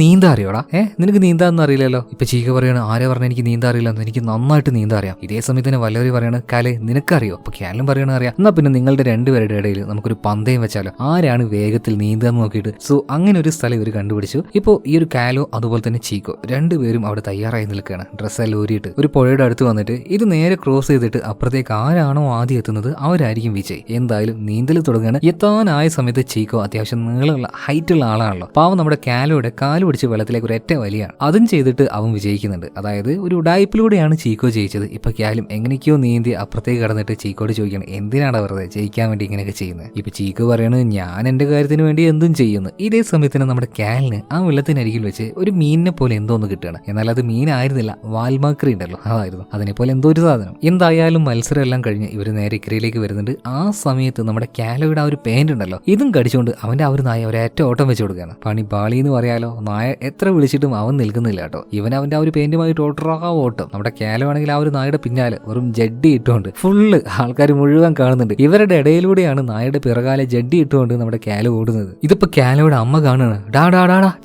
നീന്താ അറിയോടാ, നിനക്ക് നീന്താന്ന് അറിയില്ലല്ലോ. ഇപ്പൊ ചീക്കോ പറയാണ് ആരെ പറഞ്ഞ എനിക്ക് നീന്താ അറിയില്ലെന്ന്, എനിക്ക് നന്നായിട്ട് നീന്താ അറിയാം. ഇതേ സമയത്ത് തന്നെ വലേറി പറയാണ് കാലെ നിനക്കറിയോ. അപ്പൊ കാലും പറയണ അറിയാം. എന്നാ പിന്നെ നിങ്ങളുടെ രണ്ടുപേരുടെ ഇടയിൽ നമുക്കൊരു പന്തയം വെച്ചാലോ, ആരാണ് വേഗത്തിൽ നീന്താന്ന് നോക്കിയിട്ട്. സോ അങ്ങനെ ഒരു സ്ഥലം ഇവർ കണ്ടുപിടിച്ചു. ഇപ്പോ ഈ ഒരു കാലോ അതുപോലെ തന്നെ ചീക്കോ രണ്ടുപേരും അവിടെ തയ്യാറായി നിൽക്കുകയാണ്. ഡ്രസ്സെല്ലാം ഊരിയിട്ട് ഒരു പുഴയുടെ അടുത്ത് വന്നിട്ട് ഇത് നേരെ ക്രോസ് ചെയ്തിട്ട് അപ്പുറത്തേക്ക് ആരാണോ ആദ്യം എത്തുന്നത് അവരായിരിക്കും വിജയ്. എന്തായാലും നീന്തൽ തുടങ്ങുകയാണ്. എത്താനായ സമയത്ത് ചീക്കോ അത്യാവശ്യം നീളമുള്ള ഹൈറ്റുള്ള ആളാണല്ലോ. പാവം നമ്മുടെ കാലോയുടെ കാല് പിടിച്ച് വെള്ളത്തിലേക്ക് ഒരു ഒറ്റ വലിയാണ്. അതും ചെയ്തിട്ട് അവൻ വിജയിക്കുന്നുണ്ട്. അതായത് ഒരു ഉഡായിപ്പിലൂടെയാണ് ചീക്കോ ജയിച്ചത്. ഇപ്പൊ കാലും എങ്ങനെയൊക്കെയോ നീന്തി അപ്പുറത്തേക്ക് കടന്നിട്ട് ചീക്കോട് ചോദിക്കണം എന്തിനാണ് വെറുതെ ജയിക്കാൻ വേണ്ടി ഇങ്ങനെയൊക്കെ ചെയ്യുന്നത്. ഇപ്പൊ ചീക്കോ പറയണത് ഞാൻ എന്റെ കാര്യത്തിന് വേണ്ടി എന്തും ചെയ്യുന്നു. ഇതേ സമയത്തിന് നമ്മുടെ കാലിന് ആ വെള്ളത്തിനരികിൽ വെച്ച് ഒരു മീനിനെ പോലെ എന്തോ ഒന്ന് കിട്ടുകയാണ്. എന്നാൽ അത് മീനായിരുന്നില്ല, വാൽമാക്രി ഉണ്ടല്ലോ അതായിരുന്നു. അതിനെപ്പോലെ എന്തോ ഒരു സാധനം. എന്തായാലും മത്സരം എല്ലാം കഴിഞ്ഞ് ഇവർ നേരെ ഇക്കരയിലേക്ക് വരുന്നുണ്ട്. ആ സമയത്ത് നമ്മുടെ കാലോയുടെ ആ ഒരു പേന്റ് ഉണ്ടല്ലോ ഇതും കടിച്ചുകൊണ്ട് അവന്റെ ആ ഒരു നായ ഒരേറ്റ ഓട്ടം വെച്ച് കൊടുക്കുകയാണ്. പണി പാളി എന്ന് പറയാലോ. നായ എത്ര വിളിച്ചിട്ടും അവൻ നിൽക്കുന്നില്ല കേട്ടോ. അവന്റെ ആ ഒരു പെയിന്റുമായിട്ട് ഓട്ടം. നമ്മുടെ കാലോ ആണെങ്കിൽ ആ ഒരു നായയുടെ പിന്നാലെ വെറും ജഡ്ഡി ഇട്ടുകൊണ്ട് ഫുള്ള് ആൾക്കാർ മുഴുവൻ കാണുന്നുണ്ട്. ഇവരുടെ ഇടയിലൂടെയാണ് നായയുടെ പിറകാലെ ജഡ്ഡി ഇട്ടുകൊണ്ട് നമ്മുടെ കാലോ ഓടുന്നത്. ഇതിപ്പോ കാലോയുടെ അമ്മ കാണുകയാണ്. ഡാ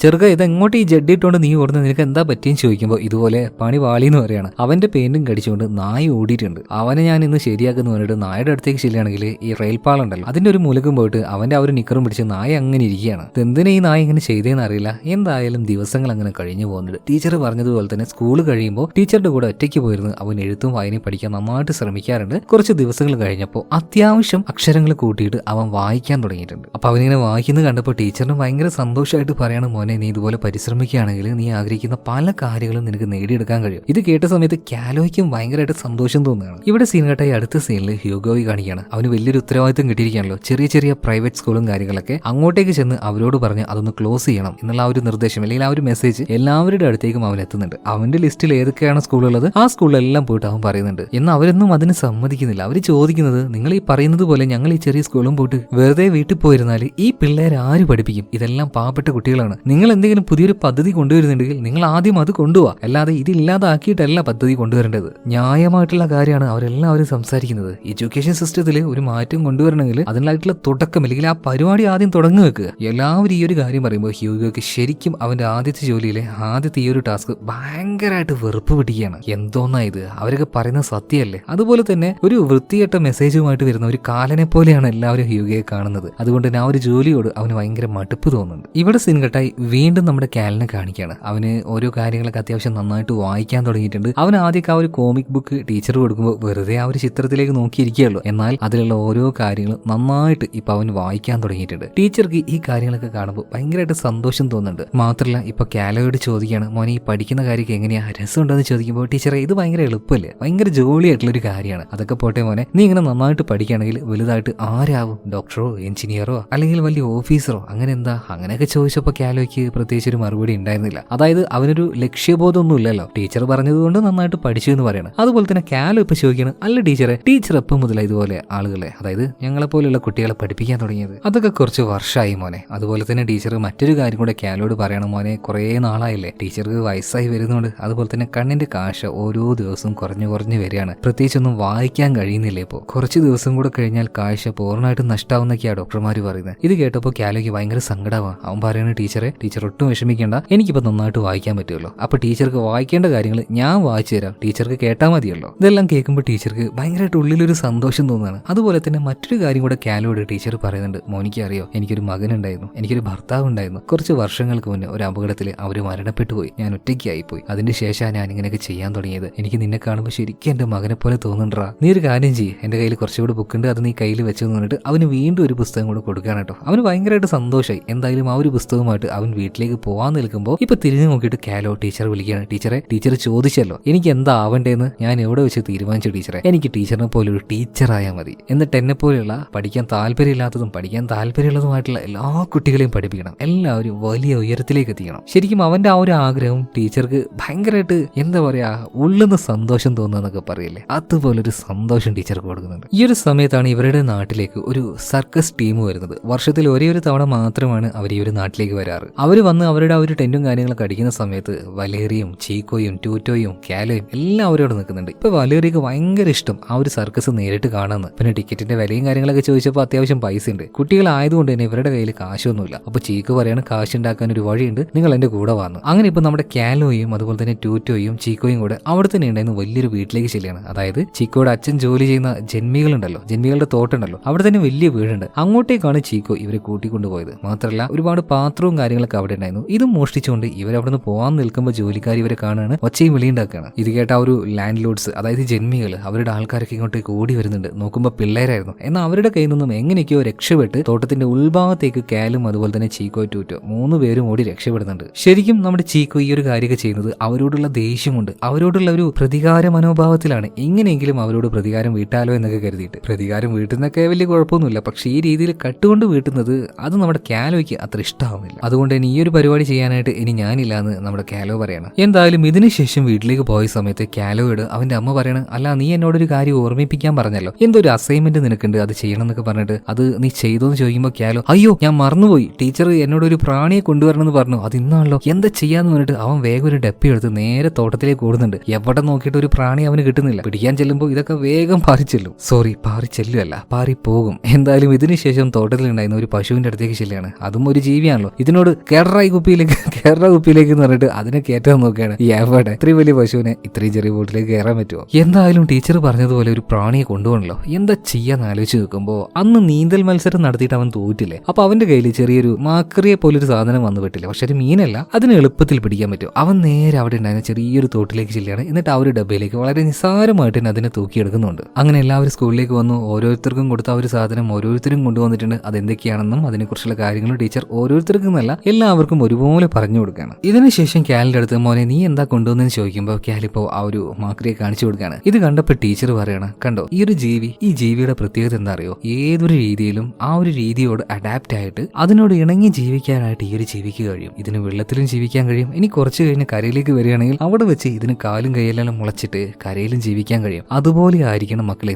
ചെറുക ഇതെങ്ങോട്ട് ഈ ജഡ്ഡി ഇട്ടുകൊണ്ട് നീ ഓടുന്നത്, നിനക്ക് എന്താ പറ്റിയെന്ന് ചോദിക്കുമ്പോൾ ഇതുപോലെ പണി പാളി എന്ന് പറയാണ്. അവന്റെ പെയിന്റും കടിച്ചുകൊണ്ട് നായ ഓടിയിട്ടുണ്ട്. അവനെ ഞാൻ ഇന്ന് ശരിയാക്കുന്നു പറഞ്ഞിട്ട് നായയുടെ അടുത്തേക്ക് ചെല്ലുകയാണെങ്കിൽ ഈ റെയിൽപാളുണ്ടല്ലോ അതിന്റെ ഒരു മുലക്കും പോയിട്ട് അവന്റെ ആ ഒരു നിക്കറും പിടിച്ച് നായ അങ്ങനെ ഇരിക്കുകയാണ്. എന്തിനാ ഈ നായ ഇങ്ങനെ ചെയ്തേന്ന് അറിയില്ല. എന്തായാലും ദിവസങ്ങൾ അങ്ങനെ കഴിഞ്ഞു പോകുന്നുണ്ട്. ടീച്ചർ പറഞ്ഞതുപോലെ തന്നെ സ്കൂൾ കഴിയുമ്പോൾ ടീച്ചറുടെ കൂടെ ഒറ്റയ്ക്ക് പോയിരുന്നു അവൻ എഴുത്തും വായനയും പഠിക്കാൻ നന്നായിട്ട് ശ്രമിക്കാറുണ്ട്. കുറച്ച് ദിവസങ്ങൾ കഴിഞ്ഞപ്പോൾ അത്യാവശ്യം അക്ഷരങ്ങൾ കൂട്ടിയിട്ട് അവൻ വായിക്കാൻ തുടങ്ങിയിട്ടുണ്ട്. അപ്പൊ അവനിങ്ങനെ വായിക്കുന്നത് കണ്ടപ്പോൾ ടീച്ചറിന് ഭയങ്കര സന്തോഷമായിട്ട് പറയാണ് മോനെ നീ ഇതുപോലെ പരിശ്രമിക്കുകയാണെങ്കിൽ നീ ആഗ്രഹിക്കുന്ന പല കാര്യങ്ങളും നിനക്ക് നേടിയെടുക്കാൻ കഴിയും. ഇത് കേട്ട സമയത്ത് കാലോയ്ക്കും ഭയങ്കരമായിട്ട് സന്തോഷം തോന്നുകയാണ്. ഇവിടെ സീൻ കട്ടായി അടുത്ത സീനിൽ ഹ്യൂഗോയി കാണിക്കുകയാണ്. അവന് വലിയൊരു ഉത്തരവാദിത്വം കിട്ടിയിരിക്കുകയാണല്ലോ. ചെറിയ പ്രൈവറ്റ് സ്കൂളും കാര്യങ്ങളൊക്കെ അങ്ങോട്ടേക്ക് ചെന്ന് അവരോട് പറഞ്ഞ് അതൊന്ന് ക്ലോസ് ചെയ്യണം എന്നുള്ള ആ ഒരു നിർദ്ദേശം അല്ലെങ്കിൽ ആ ഒരു മെസ്സേജ് എല്ലാവരുടെ അടുത്തേക്കും അവൻ എത്തുന്നുണ്ട്. അവന്റെ ലിസ്റ്റിൽ ഏതൊക്കെയാണ് സ്കൂളുള്ളത് ആ സ്കൂളിലെല്ലാം പോയിട്ട് അവൻ പറയുന്നുണ്ട്. എന്നാൽ അവരൊന്നും അതിന് സമ്മതിക്കുന്നില്ല. അവർ ചോദിക്കുന്നത് നിങ്ങൾ ഈ പറയുന്നത് പോലെ ഞങ്ങൾ ഈ ചെറിയ സ്കൂളും പോയിട്ട് വെറുതെ വീട്ടിൽ പോയിരുന്നാൽ ഈ പിള്ളേർ ആര് പഠിപ്പിക്കും, ഇതെല്ലാം പാവപ്പെട്ട കുട്ടികളാണ്. നിങ്ങൾ എന്തെങ്കിലും പുതിയൊരു പദ്ധതി കൊണ്ടുവരുന്നുണ്ടെങ്കിൽ നിങ്ങൾ ആദ്യം അത് കൊണ്ടുപോവാ, അല്ലാതെ ഇതില്ലാതാക്കിയിട്ടല്ല പദ്ധതി കൊണ്ടുവരേണ്ടത്. ന്യായമായിട്ടുള്ള കാര്യമാണ് അവരെല്ലാവരും സംസാരിക്കുന്നത്. എഡ്യൂക്കേഷൻ സിസ്റ്റത്തിൽ ഒരു മാറ്റം കൊണ്ടുവരണമെങ്കിൽ അതിനായിട്ടുള്ള തുടക്കം അല്ലെങ്കിൽ ആ പരിപാടി ആദ്യം തുടങ്ങി വെക്കുക. എല്ലാവരും ഈ ഒരു കാര്യം പറയുമ്പോൾ ഹ്യൂഗോയ്ക്ക് ശരിക്കും അവന്റെ ആദ്യത്തെ ജോലിയിലെ ആദ്യത്തെ ഈ ഒരു ടാസ്ക് ഭയങ്കരമായിട്ട് വെറുപ്പ് പിടിക്കുകയാണ്. എന്തോന്നാ ഇത്, അവരൊക്കെ പറയുന്ന സത്യമല്ലേ. അതുപോലെ തന്നെ ഒരു വൃത്തികെട്ട മെസ്സേജുമായിട്ട് വരുന്ന ഒരു കാലനെ പോലെയാണ് എല്ലാവരും ഹ്യൂഗയെ കാണുന്നത്. അതുകൊണ്ട് തന്നെ ആ ഒരു ജോലിയോട് അവന് ഭയങ്കര മടുപ്പ് തോന്നുന്നുണ്ട്. ഇവിടെ സീൻ കട്ടായി വീണ്ടും നമ്മുടെ കാലിനെ കാണിക്കുകയാണ്. അവന് ഓരോ കാര്യങ്ങളൊക്കെ അത്യാവശ്യം നന്നായിട്ട് വായിക്കാൻ തുടങ്ങിയിട്ടുണ്ട്. അവൻ ആദ്യമൊക്കെ ആ ഒരു കോമിക് ബുക്ക് ടീച്ചർ കൊടുക്കുമ്പോൾ വെറുതെ ആ ഒരു ചിത്രത്തിലേക്ക് നോക്കിയിരിക്കുകയുള്ളൂ. എന്നാൽ അതിലുള്ള ഓരോ കാര്യങ്ങളും നന്നായിട്ട് ഇപ്പൊ അവൻ വായിക്കാൻ തുടങ്ങിയിട്ടുണ്ട്. ടീച്ചർക്ക് ഈ കാര്യങ്ങളൊക്കെ കാണുമ്പോൾ ഭയങ്കരമായിട്ട് സന്തോഷം തോന്നുന്നുണ്ട്. മാത്രമല്ല ഇപ്പൊ കാലോയോട് ചോദിക്കുകയാണ് മോനെ ഈ പഠിക്കുന്ന കാര്യമൊക്കെ എങ്ങനെയാ, രസമുണ്ടെന്ന് ചോദിക്കുമ്പോൾ ടീച്ചറെ ഇത് ഭയങ്കര എളുപ്പമല്ലേ, ഭയങ്കര ജോലിയായിട്ടുള്ളൊരു കാര്യമാണ്. അതൊക്കെ പോട്ടെ മോനെ, നീ ഇങ്ങനെ നന്നായിട്ട് പഠിക്കുകയാണെങ്കിൽ വലുതായിട്ട് ആരാവും, ഡോക്ടറോ എഞ്ചിനീയറോ അല്ലെങ്കിൽ വലിയ ഓഫീസറോ അങ്ങനെ എന്താ അങ്ങനെയൊക്കെ ചോദിച്ചപ്പോൾ കാലോയ്ക്ക് പ്രത്യേകിച്ച് ഒരു മറുപടി ഉണ്ടായിരുന്നില്ല. അതായത് അവനൊരു ലക്ഷ്യബോധമൊന്നും ഇല്ലല്ലോ. ടീച്ചർ പറഞ്ഞതുകൊണ്ട് നന്നായിട്ട് പഠിച്ചു എന്ന് പറയണം. അതുപോലെ തന്നെ കാലോ ഇപ്പൊ ചോദിക്കണം അല്ല ടീച്ചറെ, ടീച്ചർ എപ്പം മുതലാണ് ഇതുപോലെ ആളുകളെ അതായത് ഞങ്ങളെ പോലെയുള്ള കുട്ടികളെ പഠിപ്പിക്കാൻ തുടങ്ങിയത്? അതൊക്കെ കുറച്ച് വർഷമായി മോനെ. അതുപോലെ തന്നെ ടീച്ചർ മറ്റൊരു കാര്യം കൂടെ കാലോട് പറയണം മോനെ, കുറേ നാളായില്ലേ ടീച്ചർക്ക് വയസ്സായി വരുന്നുണ്ട്. അതുപോലെ തന്നെ കണ്ണിന്റെ കാഴ്ച ഓരോ ദിവസവും കുറഞ്ഞു വരികയാണ്. പ്രത്യേകിച്ചൊന്നും വായിക്കാൻ കഴിയുന്നില്ല. ഇപ്പോൾ കുറച്ച് ദിവസം കൂടെ കഴിഞ്ഞാൽ കാഴ്ച പൂർണ്ണമായിട്ടും നഷ്ടാവുന്നൊക്കെയാണ് ഡോക്ടർമാർ പറയുന്നത്. ഇത് കേട്ടപ്പോൾ കാലോയ്ക്ക് ഭയങ്കര സങ്കടമാണ്. അവൻ പറയുന്നത് ടീച്ചർ ഒട്ടും വിഷമിക്കേണ്ട, എനിക്കിപ്പോൾ നന്നായിട്ട് വായിക്കാൻ പറ്റുമല്ലോ. അപ്പൊ ടീച്ചർക്ക് വായിക്കേണ്ട കാര്യങ്ങൾ ഞാൻ വായിച്ചു തരാം, ടീച്ചർക്ക് കേട്ടാൽ മതിയല്ലോ. ഇതെല്ലാം കേൾക്കുമ്പോൾ ടീച്ചർക്ക് ഭയങ്കരമായിട്ട് ഉള്ളിലൊരു സന്തോഷം തോന്നുകയാണ്. അതുപോലെ തന്നെ മറ്റൊരു കാര്യം കൂടെ കാലോട് ടീച്ചർ പറയുന്നുണ്ട്. മോനിക്ക് അറിയോ, എനിക്കൊരു മകനുണ്ടായിരുന്നു, എനിക്കൊരു ഭർത്താവ് ഉണ്ടായിരുന്നു. കുറച്ച് വർഷങ്ങൾക്ക് മുന്നേ ഒരു അപകടത്തിൽ അവർ മരണപ്പെട്ടു പോയി. ഞാൻ ഒറ്റയ്ക്കായി പോയി. അതിന് ശേഷമാണ് ഞാൻ ഇങ്ങനെയൊക്കെ ചെയ്യാൻ തുടങ്ങിയത്. എനിക്ക് നിന്നെ കാണുമ്പോൾ ശരിക്കും എന്റെ മകനെ പോലെ തോന്നുന്നുണ്ടാ. നീ ഒരു കാര്യം ചെയ്യ്, എന്റെ കയ്യിൽ കുറച്ചുകൂടി ബുക്കുണ്ട്, അത് നീ കയ്യിൽ വെച്ചെന്ന് പറഞ്ഞിട്ട് അവന് വീണ്ടും ഒരു പുസ്തകം കൂടെ കൊടുക്കാൻ കേട്ടോ. അവന് ഭയങ്കരമായിട്ട് സന്തോഷമായി. എന്തായാലും ആ ഒരു പുസ്തകമായിട്ട് അവൻ വീട്ടിലേക്ക് പോവാൻ നിൽക്കുമ്പോൾ ഇപ്പൊ തിരിഞ്ഞു നോക്കിയിട്ട് കാലോ ടീച്ചർ വിളിക്കുകയാണ്. ടീച്ചർ ചോദിച്ചല്ലോ എനിക്ക് എന്താ ആവണ്ടേന്ന്, ഞാൻ എവിടെ വെച്ച് തീരുമാനിച്ചു ടീച്ചറെ. എനിക്ക് ടീച്ചറിനെ പോലെ പോലെ ഒരു ടീച്ചറായാൽ മതി. എന്നിട്ട് എന്നെ പോലെയുള്ള പഠിക്കാൻ താല്പര്യമില്ലാത്തതും പഠിക്കാൻ താല്പര്യമുള്ളതുമായിട്ടുള്ള എല്ലാ കുട്ടികളെയും പഠിപ്പിക്കണം, എല്ലാവരും വലിയ ഉയരത്തിലേക്ക് എത്തിക്കണം. ശരിക്കും അവന്റെ ആ ഒരു ആഗ്രഹം ടീച്ചർക്ക് ഭയങ്കരമായിട്ട് എന്താ പറയാ ഉള്ളുന്ന സന്തോഷം തോന്നുന്നതൊക്കെ പറയില്ലേ, അതുപോലൊരു സന്തോഷം ടീച്ചർക്ക് കൊടുക്കുന്നുണ്ട്. ഈ ഒരു സമയത്താണ് ഇവരുടെ നാട്ടിലേക്ക് ഒരു സർക്കസ് ടീം വരുന്നത്. വർഷത്തിൽ ഒരേ ഒരു തവണ മാത്രമാണ് അവർ ഈ ഒരു നാട്ടിലേക്ക് വരാറ്. അവർ വന്ന് അവരുടെ ആ ഒരു ടെന്റും കാര്യങ്ങളൊക്കെ അടിക്കുന്ന സമയത്ത് വലേറിയും ചീക്കോയും ടൂറ്റോയും കാലോയും എല്ലാം അവരോട് നിൽക്കുന്നുണ്ട്. ഇപ്പൊ വലേറിയക്ക് ഭയങ്കര ഇഷ്ടം ആ ഒരു സർക്കസ് നേരിട്ട് കാണാന്ന്. പിന്നെ ടിക്കറ്റിന്റെ വിലയും കാര്യങ്ങളൊക്കെ ചോദിച്ചപ്പോൾ അത്യാവശ്യം പൈസ ഉണ്ട്. കുട്ടികളായതുകൊണ്ട് തന്നെ ഇവരുടെ കയ്യിൽ കാശൊന്നുമില്ല. അപ്പൊ ചീക്കോ പറയാണ് കാശ് ഉണ്ടാക്കാൻ ഒരു വഴിയുണ്ട്, നിങ്ങൾ എന്റെ കൂടെ വന്നു. അങ്ങനെ ഇപ്പൊ നമ്മുടെ കാലോയും അതുപോലെ തന്നെ ടൂറ്റോയും ചീക്കോയും കൂടെ അവിടെ തന്നെ ഉണ്ടായിരുന്ന വലിയൊരു വീട്ടിലേക്ക് ചെല്ലുകയാണ്. അതായത് ചീക്കോയുടെ അച്ഛൻ ജോലി ചെയ്യുന്ന ജന്മികളുണ്ടല്ലോ, ജന്മികളുടെ തോട്ടുണ്ടല്ലോ, അവിടെ തന്നെ വലിയ വീടുണ്ട്. അങ്ങോട്ടേക്കാണ് ചീക്കോ ഇവരെ കൂട്ടിക്കൊണ്ടുപോയത്. മാത്രമല്ല ഒരുപാട് പാത്രവും കാര്യങ്ങളൊക്കെ അവിടെ ഉണ്ടായിരുന്നു. ഇതും മോഷ്ടിച്ചുകൊണ്ട് ഇവരവിടെ നിന്ന് പോകാൻ നിൽക്കുമ്പോൾ ജോലിക്കാർ ഇവരെ കാണുകയാണ്, ഒച്ചയും വിളിയുണ്ടാക്കുകയാണ്. ഇത് കേട്ട ഒരു ലാൻഡ് ലോഡ്സ് അതായത് ജന്മികൾ അവരുടെ ആൾക്കാരൊക്കെ ഇങ്ങോട്ടേക്ക് ഓടി വരുന്നുണ്ട്. നോക്കുമ്പോൾ പിള്ളേരായിരുന്നു. എന്നാൽ അവരുടെ കയ്യിൽ നിന്നും എങ്ങനെയൊക്കെയോ രക്ഷപ്പെട്ട് തോട്ടത്തിന്റെ ഉൾഭാഗത്തേക്ക് കാലും അതുപോലെ തന്നെ ചീക്കോ ടൂറ്റോ 3 പേരും ഓടി രക്ഷപ്പെടുന്നുണ്ട്. ശരിക്കും നമ്മുടെ ചീക്കോ ഈ ഒരു കാര്യമൊക്കെ ചെയ്യുന്നത് അവരോടുള്ള ദേഷ്യമുണ്ട്, അവരോടുള്ള ഒരു പ്രതികാര മനോഭാവത്തിലാണ്. എങ്ങനെയെങ്കിലും അവരോട് പ്രതികാരം വീട്ടാലോ എന്നൊക്കെ കരുതിയിട്ട്. പ്രതികാരം വീട്ടുന്നൊക്കെ വലിയ കുഴപ്പമൊന്നുമില്ല, പക്ഷെ ഈ രീതിയിൽ കട്ടുകൊണ്ട് വീട്ടുന്നത് അത് നമ്മുടെ കാലോയ്ക്ക് അത്ര ഇഷ്ടമാവുന്നില്ല. അതുകൊണ്ട് തന്നെ ഈ ഒരു പരിപാടി ചെയ്യാനായിട്ട് ഇനി ഞാനില്ല എന്ന് നമ്മുടെ കാലോ പറയണം. എന്തായാലും ഇതിനുശേഷം വീട്ടിലേക്ക് പോയ സമയത്ത് കാലോയോട് അവന്റെ അമ്മ പറയണം, അല്ല നീ എന്നോടൊരു കാര്യം ഓർമ്മിപ്പിക്കാൻ പറഞ്ഞല്ലോ, എന്തോ ഒരു അസൈൻമെന്റ് നിനക്കുണ്ട്, അത് ചെയ്യണം എന്നൊക്കെ പറഞ്ഞിട്ട് അത് നീ ചെയ്തോന്ന് ചോദിക്കുമ്പോൾ കാലോ അയ്യോ ഞാൻ മറന്നുപോയി, ടീച്ചർ എന്നോടൊരു പ്രാണിയെ കൊണ്ടുവരണമെന്ന് പറഞ്ഞു, അത് ഇന്നാണല്ലോ, എന്താ ചെയ്യാന്ന് പറഞ്ഞിട്ട് അവൻ വേഗം ഒരു ഡപ്പി എടുത്ത് നേരെ തോട്ടത്തിലേക്ക് ഓടുന്നുണ്ട്. എവിടെ നോക്കിയിട്ട് ഒരു പ്രാണി അവന് കിട്ടുന്നില്ല. പിടിക്കാൻ ചെല്ലുമ്പോൾ ഇതൊക്കെ വേഗം പാറിച്ചെല്ലും, സോറി പാറിച്ചെല്ലുമല്ല പാറിപ്പോകും. എന്തായാലും ഇതിനുശേഷം തോട്ടത്തിലുണ്ടായിരുന്ന ഒരു പശുവിന്റെ അടുത്തേക്ക് ചെല്ലുകയാണ്. അതും ഒരു ജീവിയാണല്ലോ. ഇതിനോട് കേരള കുപ്പിയിലേക്ക് എന്ന് പറഞ്ഞിട്ട് അതിനെ കയറ്റാൻ നോക്കുകയാണ്. എവിടെ ഇത്രയും വലിയ പശുവിനെ ഇത്രയും ചെറിയ ബോട്ടിലേക്ക് കയറാൻ പറ്റുമോ? എന്തായാലും ടീച്ചർ പറഞ്ഞതുപോലെ ഒരു പ്രാണിയെ കൊണ്ടുപോകണല്ലോ, എന്താ ചെയ്യാന്ന് ആലോചിച്ച് നോക്കുമ്പോൾ അന്ന് നീന്തൽ മത്സരം നടത്തിയിട്ട് അവൻ തോറ്റില്ലേ. അപ്പൊ അവന്റെ കയ്യിൽ ചെറിയൊരു മാക്രിയെ പോലൊരു സാധനം വന്നു പെട്ടില്ല, പക്ഷെ ഒരു മീനല്ല, അതിന് എളുപ്പത്തിൽ പിടിക്കാൻ പറ്റും. അവൻ നേരെ അവിടെ ഉണ്ടായിരുന്ന ചെറിയൊരു തോട്ടിലേക്ക് ചെല്ലുകയാണ്. എന്നിട്ട് ആ ഒരു ഡബയിലേക്ക് വളരെ നിസ്സാരമായിട്ട് തന്നെ അതിനെ തൂക്കിയെടുക്കുന്നുണ്ട്. അങ്ങനെ എല്ലാവരും സ്കൂളിലേക്ക് വന്നു. ഓരോരുത്തർക്കും കൊടുത്ത ഒരു സാധനം ഓരോരുത്തരും കൊണ്ടുവന്നിട്ടുണ്ട്. അതെന്തൊക്കെയാണെന്നും അതിനെക്കുറിച്ചുള്ള കാര്യങ്ങളും ടീച്ചർ ഓരോരുത്തർക്കും എന്നല്ല എല്ലാവർക്കും ഒരുപോലെ പറഞ്ഞു കൊടുക്കുകയാണ്. ഇതിനുശേഷം കാലിന്റെ അടുത്ത് മോനെ നീ എന്താ കൊണ്ടുവന്നെന്ന് ചോദിക്കുമ്പോൾ കാലിപ്പോ ആ ഒരു മാക്രിയെ കാണിച്ചു കൊടുക്കുകയാണ്. ഇത് കണ്ടപ്പോൾ ടീച്ചർ പറയാണ്, കണ്ടോ ഈ ഒരു ജീവി, ഈ ജീവിയുടെ പ്രത്യേകത എന്താ അറിയോ, ഏതൊരു രീതിയിലും ആ ഒരു രീതിയോട് അഡാപ്റ്റ് ആയിട്ട് അതിനോട് ഇണങ്ങി ജീവിക്കാനായിട്ട് ഈ ഒരു ജീവിക്ക് കഴിയും. ഇതിന് വെള്ളത്തിലും ജീവിക്കാൻ കഴിയും. ഇനി കുറച്ച് കഴിഞ്ഞ് കരയിലേക്ക് വരികയാണെങ്കിൽ അവിടെ വെച്ച് ഇതിന് കാലും കൈയെല്ലാം മുളച്ചിട്ട് കരയിലും ജീവിക്കാൻ കഴിയും. അതുപോലെ ആയിരിക്കണം മക്കളെ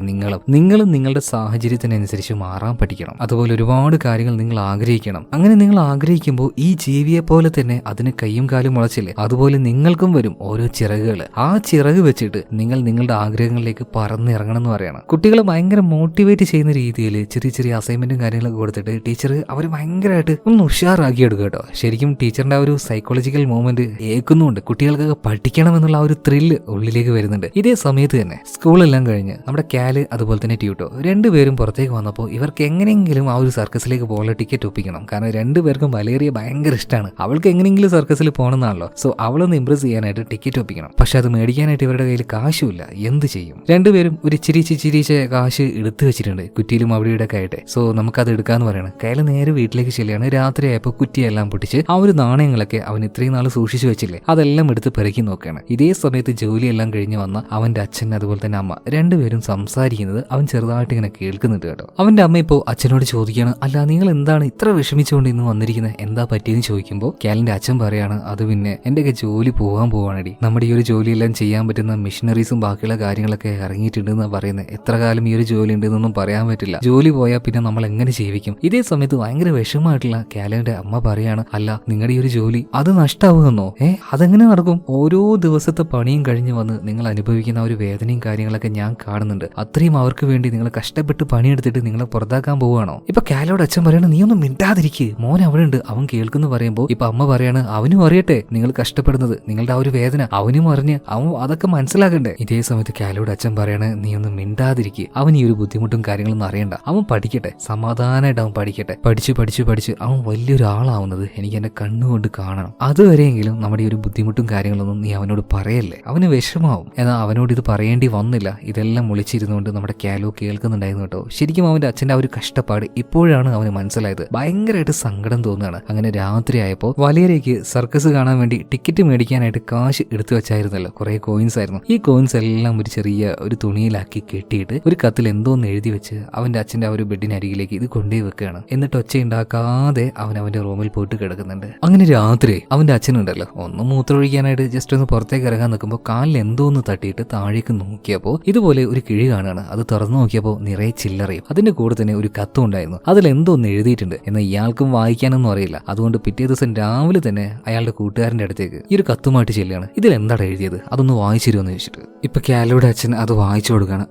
നിങ്ങളും നിങ്ങളുടെ സാഹചര്യത്തിനനുസരിച്ച് മാറാൻ പഠിക്കണം. അതുപോലെ ഒരുപാട് കാര്യങ്ങൾ നിങ്ങൾ ആഗ്രഹിക്കണം. അങ്ങനെ നിങ്ങൾ ആഗ്രഹിക്കുമ്പോൾ ഈ ജീവിയെ പോലെ തന്നെ അതിന് കൈയും കാലും മുളച്ചില്ലേ, അതുപോലെ നിങ്ങൾക്കും വരും ഓരോ ചിറകുകൾ. ആ ചിറക് വെച്ചിട്ട് നിങ്ങൾ നിങ്ങളുടെ ആഗ്രഹങ്ങളിലേക്ക് പറന്നിറങ്ങണം എന്ന് പറയണം. കുട്ടികളെ ഭയങ്കര മോട്ടിവേറ്റ് ചെയ്യുന്ന രീതിയിൽ ചെറിയ ചെറിയ അസൈൻമെന്റും കാര്യങ്ങളൊക്കെ കൊടുത്തിട്ട് ടീച്ചർ അവർ ഭയങ്കരമായിട്ട് ഒന്ന് ഉഷാറാക്കി എടുക്കുക കേട്ടോ. ശരിക്കും ടീച്ചറിന്റെ ആ ഒരു സൈക്കോളജിക്കൽ മൂവ്മെന്റ് ഏൽക്കുന്നുണ്ട്. കുട്ടികൾക്കൊക്കെ പഠിക്കണം എന്നുള്ള ആ ഒരു ത്രില്ല് ഉള്ളിലേക്ക് വരുന്നുണ്ട്. ഇതേ സമയത്ത് തന്നെ സ്കൂളെല്ലാം കഴിഞ്ഞ് നമ്മുടെ കാല് അതുപോലെ തന്നെ ട്യൂട്ടോ രണ്ടുപേരും പുറത്തേക്ക് വന്നപ്പോൾ ഇവർക്ക് എങ്ങനെയെങ്കിലും ആ ഒരു സർക്കസിലേക്ക് പോകാനുള്ള ടിക്കറ്റ് ഒപ്പിക്കണം. കാരണം രണ്ടുപേർക്കും വലേറിയ ഭയങ്കര ഇഷ്ടമാണ്. അവൾക്ക് എങ്ങനെയെങ്കിലും സർക്കസിൽ പോകണമെന്നാണല്ലോ. സോ അവളൊന്ന് ഇംപ്രസ് ചെയ്യാനായിട്ട് ടിക്കറ്റ് ഒപ്പിക്കണം. പക്ഷെ അത് മേടിക്കാനായിട്ട് ഇവരുടെ കയ്യിൽ കാശുമില്ല. എന്ത് ചെയ്യും? രണ്ടുപേരും ഒരു ചിരിച്ച കാശ് എടുത്തു വെച്ചിട്ടുണ്ട് കുറ്റിയിലും അവിടെ ഇവിടെ ഒക്കെ ആയിട്ട്. സോ നമുക്കത് എടുക്കാന്ന് പറയണം. കയ്യിൽ നേരെ വീട്ടിലേക്ക് ചെല്ലുകയാണ്. രാത്രിയായപ്പോൾ കുറ്റിയെല്ലാം പൊട്ടിച്ച് ആ ഒരു നാണയങ്ങളൊക്കെ അവൻ ഇത്രയും നാൾ സൂക്ഷിച്ചു വെച്ചില്ലേ അതെല്ലാം എടുത്ത് പെറുക്കി നോക്കുകയാണ്. ഇതേ സമയത്ത് ജോലിയെല്ലാം കഴിഞ്ഞ് വന്ന അവന്റെ അച്ഛൻ അതുപോലെ തന്നെ അമ്മ രണ്ടുപേരും സംസാരിക്കുന്നത് അവൻ ചെറുതായിട്ട് ഇങ്ങനെ കേൾക്കുന്നുണ്ട് കേട്ടോ. അവന്റെ അമ്മ ഇപ്പോൾ അച്ഛനോട് ചോദിക്കുകയാണ്, അല്ല നിങ്ങൾ എന്താണ് ഇത്ര വിഷമിച്ചുകൊണ്ട് ഇന്ന് വന്നിരിക്കുന്നത്, എന്താ പറ്റിയെന്ന് ചോദിക്കുമ്പോൾ കാലിന്റെ അച്ഛൻ പറയാണ്, അത് പിന്നെ എന്റെയൊക്കെ ജോലി പോവാണടി. നമ്മുടെ ഈ ഒരു ജോലിയെല്ലാം ചെയ്യാൻ പറ്റുന്ന മിഷനറീസും ബാക്കിയുള്ള കാര്യങ്ങളൊക്കെ ഇറങ്ങിയിട്ടുണ്ടെന്ന് പറയുന്നത്. എത്ര കാലം ഈ ഒരു ജോലി ഉണ്ടെന്നൊന്നും പറയാൻ പറ്റില്ല. ജോലി പോയാൽ പിന്നെ നമ്മൾ എങ്ങനെ ജീവിക്കും? ഇതേ സമയത്ത് ഭയങ്കര വിഷമമായിട്ടുള്ള കാലിന്റെ അമ്മ പറയാണ്, അല്ല നിങ്ങളുടെ ഈ ഒരു ജോലി അത് നഷ്ടാവുമെന്നോ? അതെങ്ങനെ നടക്കും? ഓരോ ദിവസത്തെ പണിയും കഴിഞ്ഞ് വന്ന് നിങ്ങൾ അനുഭവിക്കുന്ന ഒരു വേദനയും കാര്യങ്ങളൊക്കെ ഞാൻ കാണുന്നുണ്ട്. അത്രയും അവർക്ക് വേണ്ടി നിങ്ങൾ കഷ്ടപ്പെട്ട് പണിയെടുത്തിട്ട് നിങ്ങളെ പുറത്താക്കാൻ പോവുകയാണോ? ഇപ്പൊ കാലോട് അച്ഛൻ പറയണ, നീ ഒന്നും മിണ്ടാതിരിക്കുക, മോൻ അവിടെ ഉണ്ട്. അവൻ കേൾക്കുന്നു പറയുമ്പോൾ ഇപ്പൊ അമ്മ പറയാണ്, അവനും അറിയട്ടെ നിങ്ങൾ കഷ്ടപ്പെടുന്നത്, നിങ്ങളുടെ ആ ഒരു വേദന അവനും അറിഞ്ഞ് അവൻ അതൊക്കെ മനസ്സിലാക്കണ്ടേ. ഇതേ സമയത്ത് കാലോട് അച്ഛൻ പറയാണ്, നീ ഒന്നും മിണ്ടാതിരിക്കുക, അവൻ ഈ ഒരു ബുദ്ധിമുട്ടും കാര്യങ്ങളൊന്നും അറിയണ്ട, അവൻ പഠിക്കട്ടെ, സമാധാനമായിട്ട് അവൻ പഠിക്കട്ടെ. പഠിച്ച് അവൻ വലിയൊരാളാവുന്നത് എനിക്ക് എന്റെ കണ്ണുകൊണ്ട് കാണണം. അതുവരെയെങ്കിലും നമ്മുടെ ഈ ഒരു ബുദ്ധിമുട്ടും കാര്യങ്ങളൊന്നും നീ അവനോട് പറയല്ലേ, അവന് വിഷമാവും. എന്നാൽ അവനോട് ഇത് പറയേണ്ടി വന്നില്ല. ഇതെല്ലാം ഒളിച്ചിരുന്നുകൊണ്ട് നമ്മുടെ കാലോ കേൾക്കുന്നുണ്ടായിരുന്നു കേട്ടോ. ശരിക്കും അവന്റെ അച്ഛന്റെ ആ ഒരു കഷ്ടപ്പാട് ഇപ്പോഴാണ് അവന് മനസ്സിലായത്. ഭയങ്കരമായിട്ട് സങ്കടം തോന്നുകയാണ്. അങ്ങനെ രാത്രിയായപ്പോൾ വലേറിയയ്ക്ക് സർക്കസ് കാണാൻ വേണ്ടി ടിക്കറ്റ് മേടിക്കാനായിട്ട് കാശ് എടുത്തു വെച്ചായിരുന്നല്ലോ, കുറെ കോയിൻസ് ആയിരുന്നു. ഈ കോയിൻസ് എല്ലാം ഒരു ചെറിയ ഒരു തുണിയിലാക്കി തലയിലേക്ക് കെട്ടിയിട്ട് ഒരു കത്തിൽ എന്തോന്ന് എഴുതി വെച്ച് അവന്റെ അച്ഛന്റെ ആ ഒരു ബെഡിനരികിലേക്ക് ഇത് കൊണ്ടുപോയി വെക്കുകയാണ്. എന്നിട്ട് ഒച്ചയുണ്ടാക്കാതെ അവൻ അവന്റെ റൂമിൽ പോയിട്ട് കിടക്കുന്നുണ്ട്. അങ്ങനെ രാത്രി അവന്റെ അച്ഛനുണ്ടല്ലോ ഒന്ന് മൂത്രമൊഴിക്കാനായിട്ട് ജസ്റ്റ് ഒന്ന് പുറത്തേക്ക് ഇറങ്ങാൻ നിൽക്കുമ്പോൾ കാലിൽ എന്തോന്ന് തട്ടിയിട്ട് താഴേക്ക് നോക്കിയപ്പോ ഇതുപോലെ ഒരു കിഴി കാണുകയാണ്. അത് തുറന്നു നോക്കിയപ്പോ നിറയെ ചില്ലറയും അതിന്റെ കൂടെ തന്നെ ഒരു കത്തും ഉണ്ടായിരുന്നു. അതിൽ എന്തോന്ന് എഴുതിയിട്ടുണ്ട്. എന്നാൽ ഇയാൾക്കും വായിക്കാനൊന്നും അറിയില്ല. അതുകൊണ്ട് പിറ്റേ ദിവസം രാവിലെ തന്നെ അയാളുടെ കൂട്ടുകാരന്റെ അടുത്തേക്ക് ഈ ഒരു കത്തുമായിട്ട് ചെല്ലുകയാണ്. ഇതിൽ എന്താണ് എഴുതിയത്, അതൊന്ന് വായിച്ചു തരുമെന്ന് ചോദിച്ചിട്ട് ഇപ്പൊ കാലോയുടെ അച്ഛൻ അത് വായിച്ചു കൊടുക്കുകയാണ്.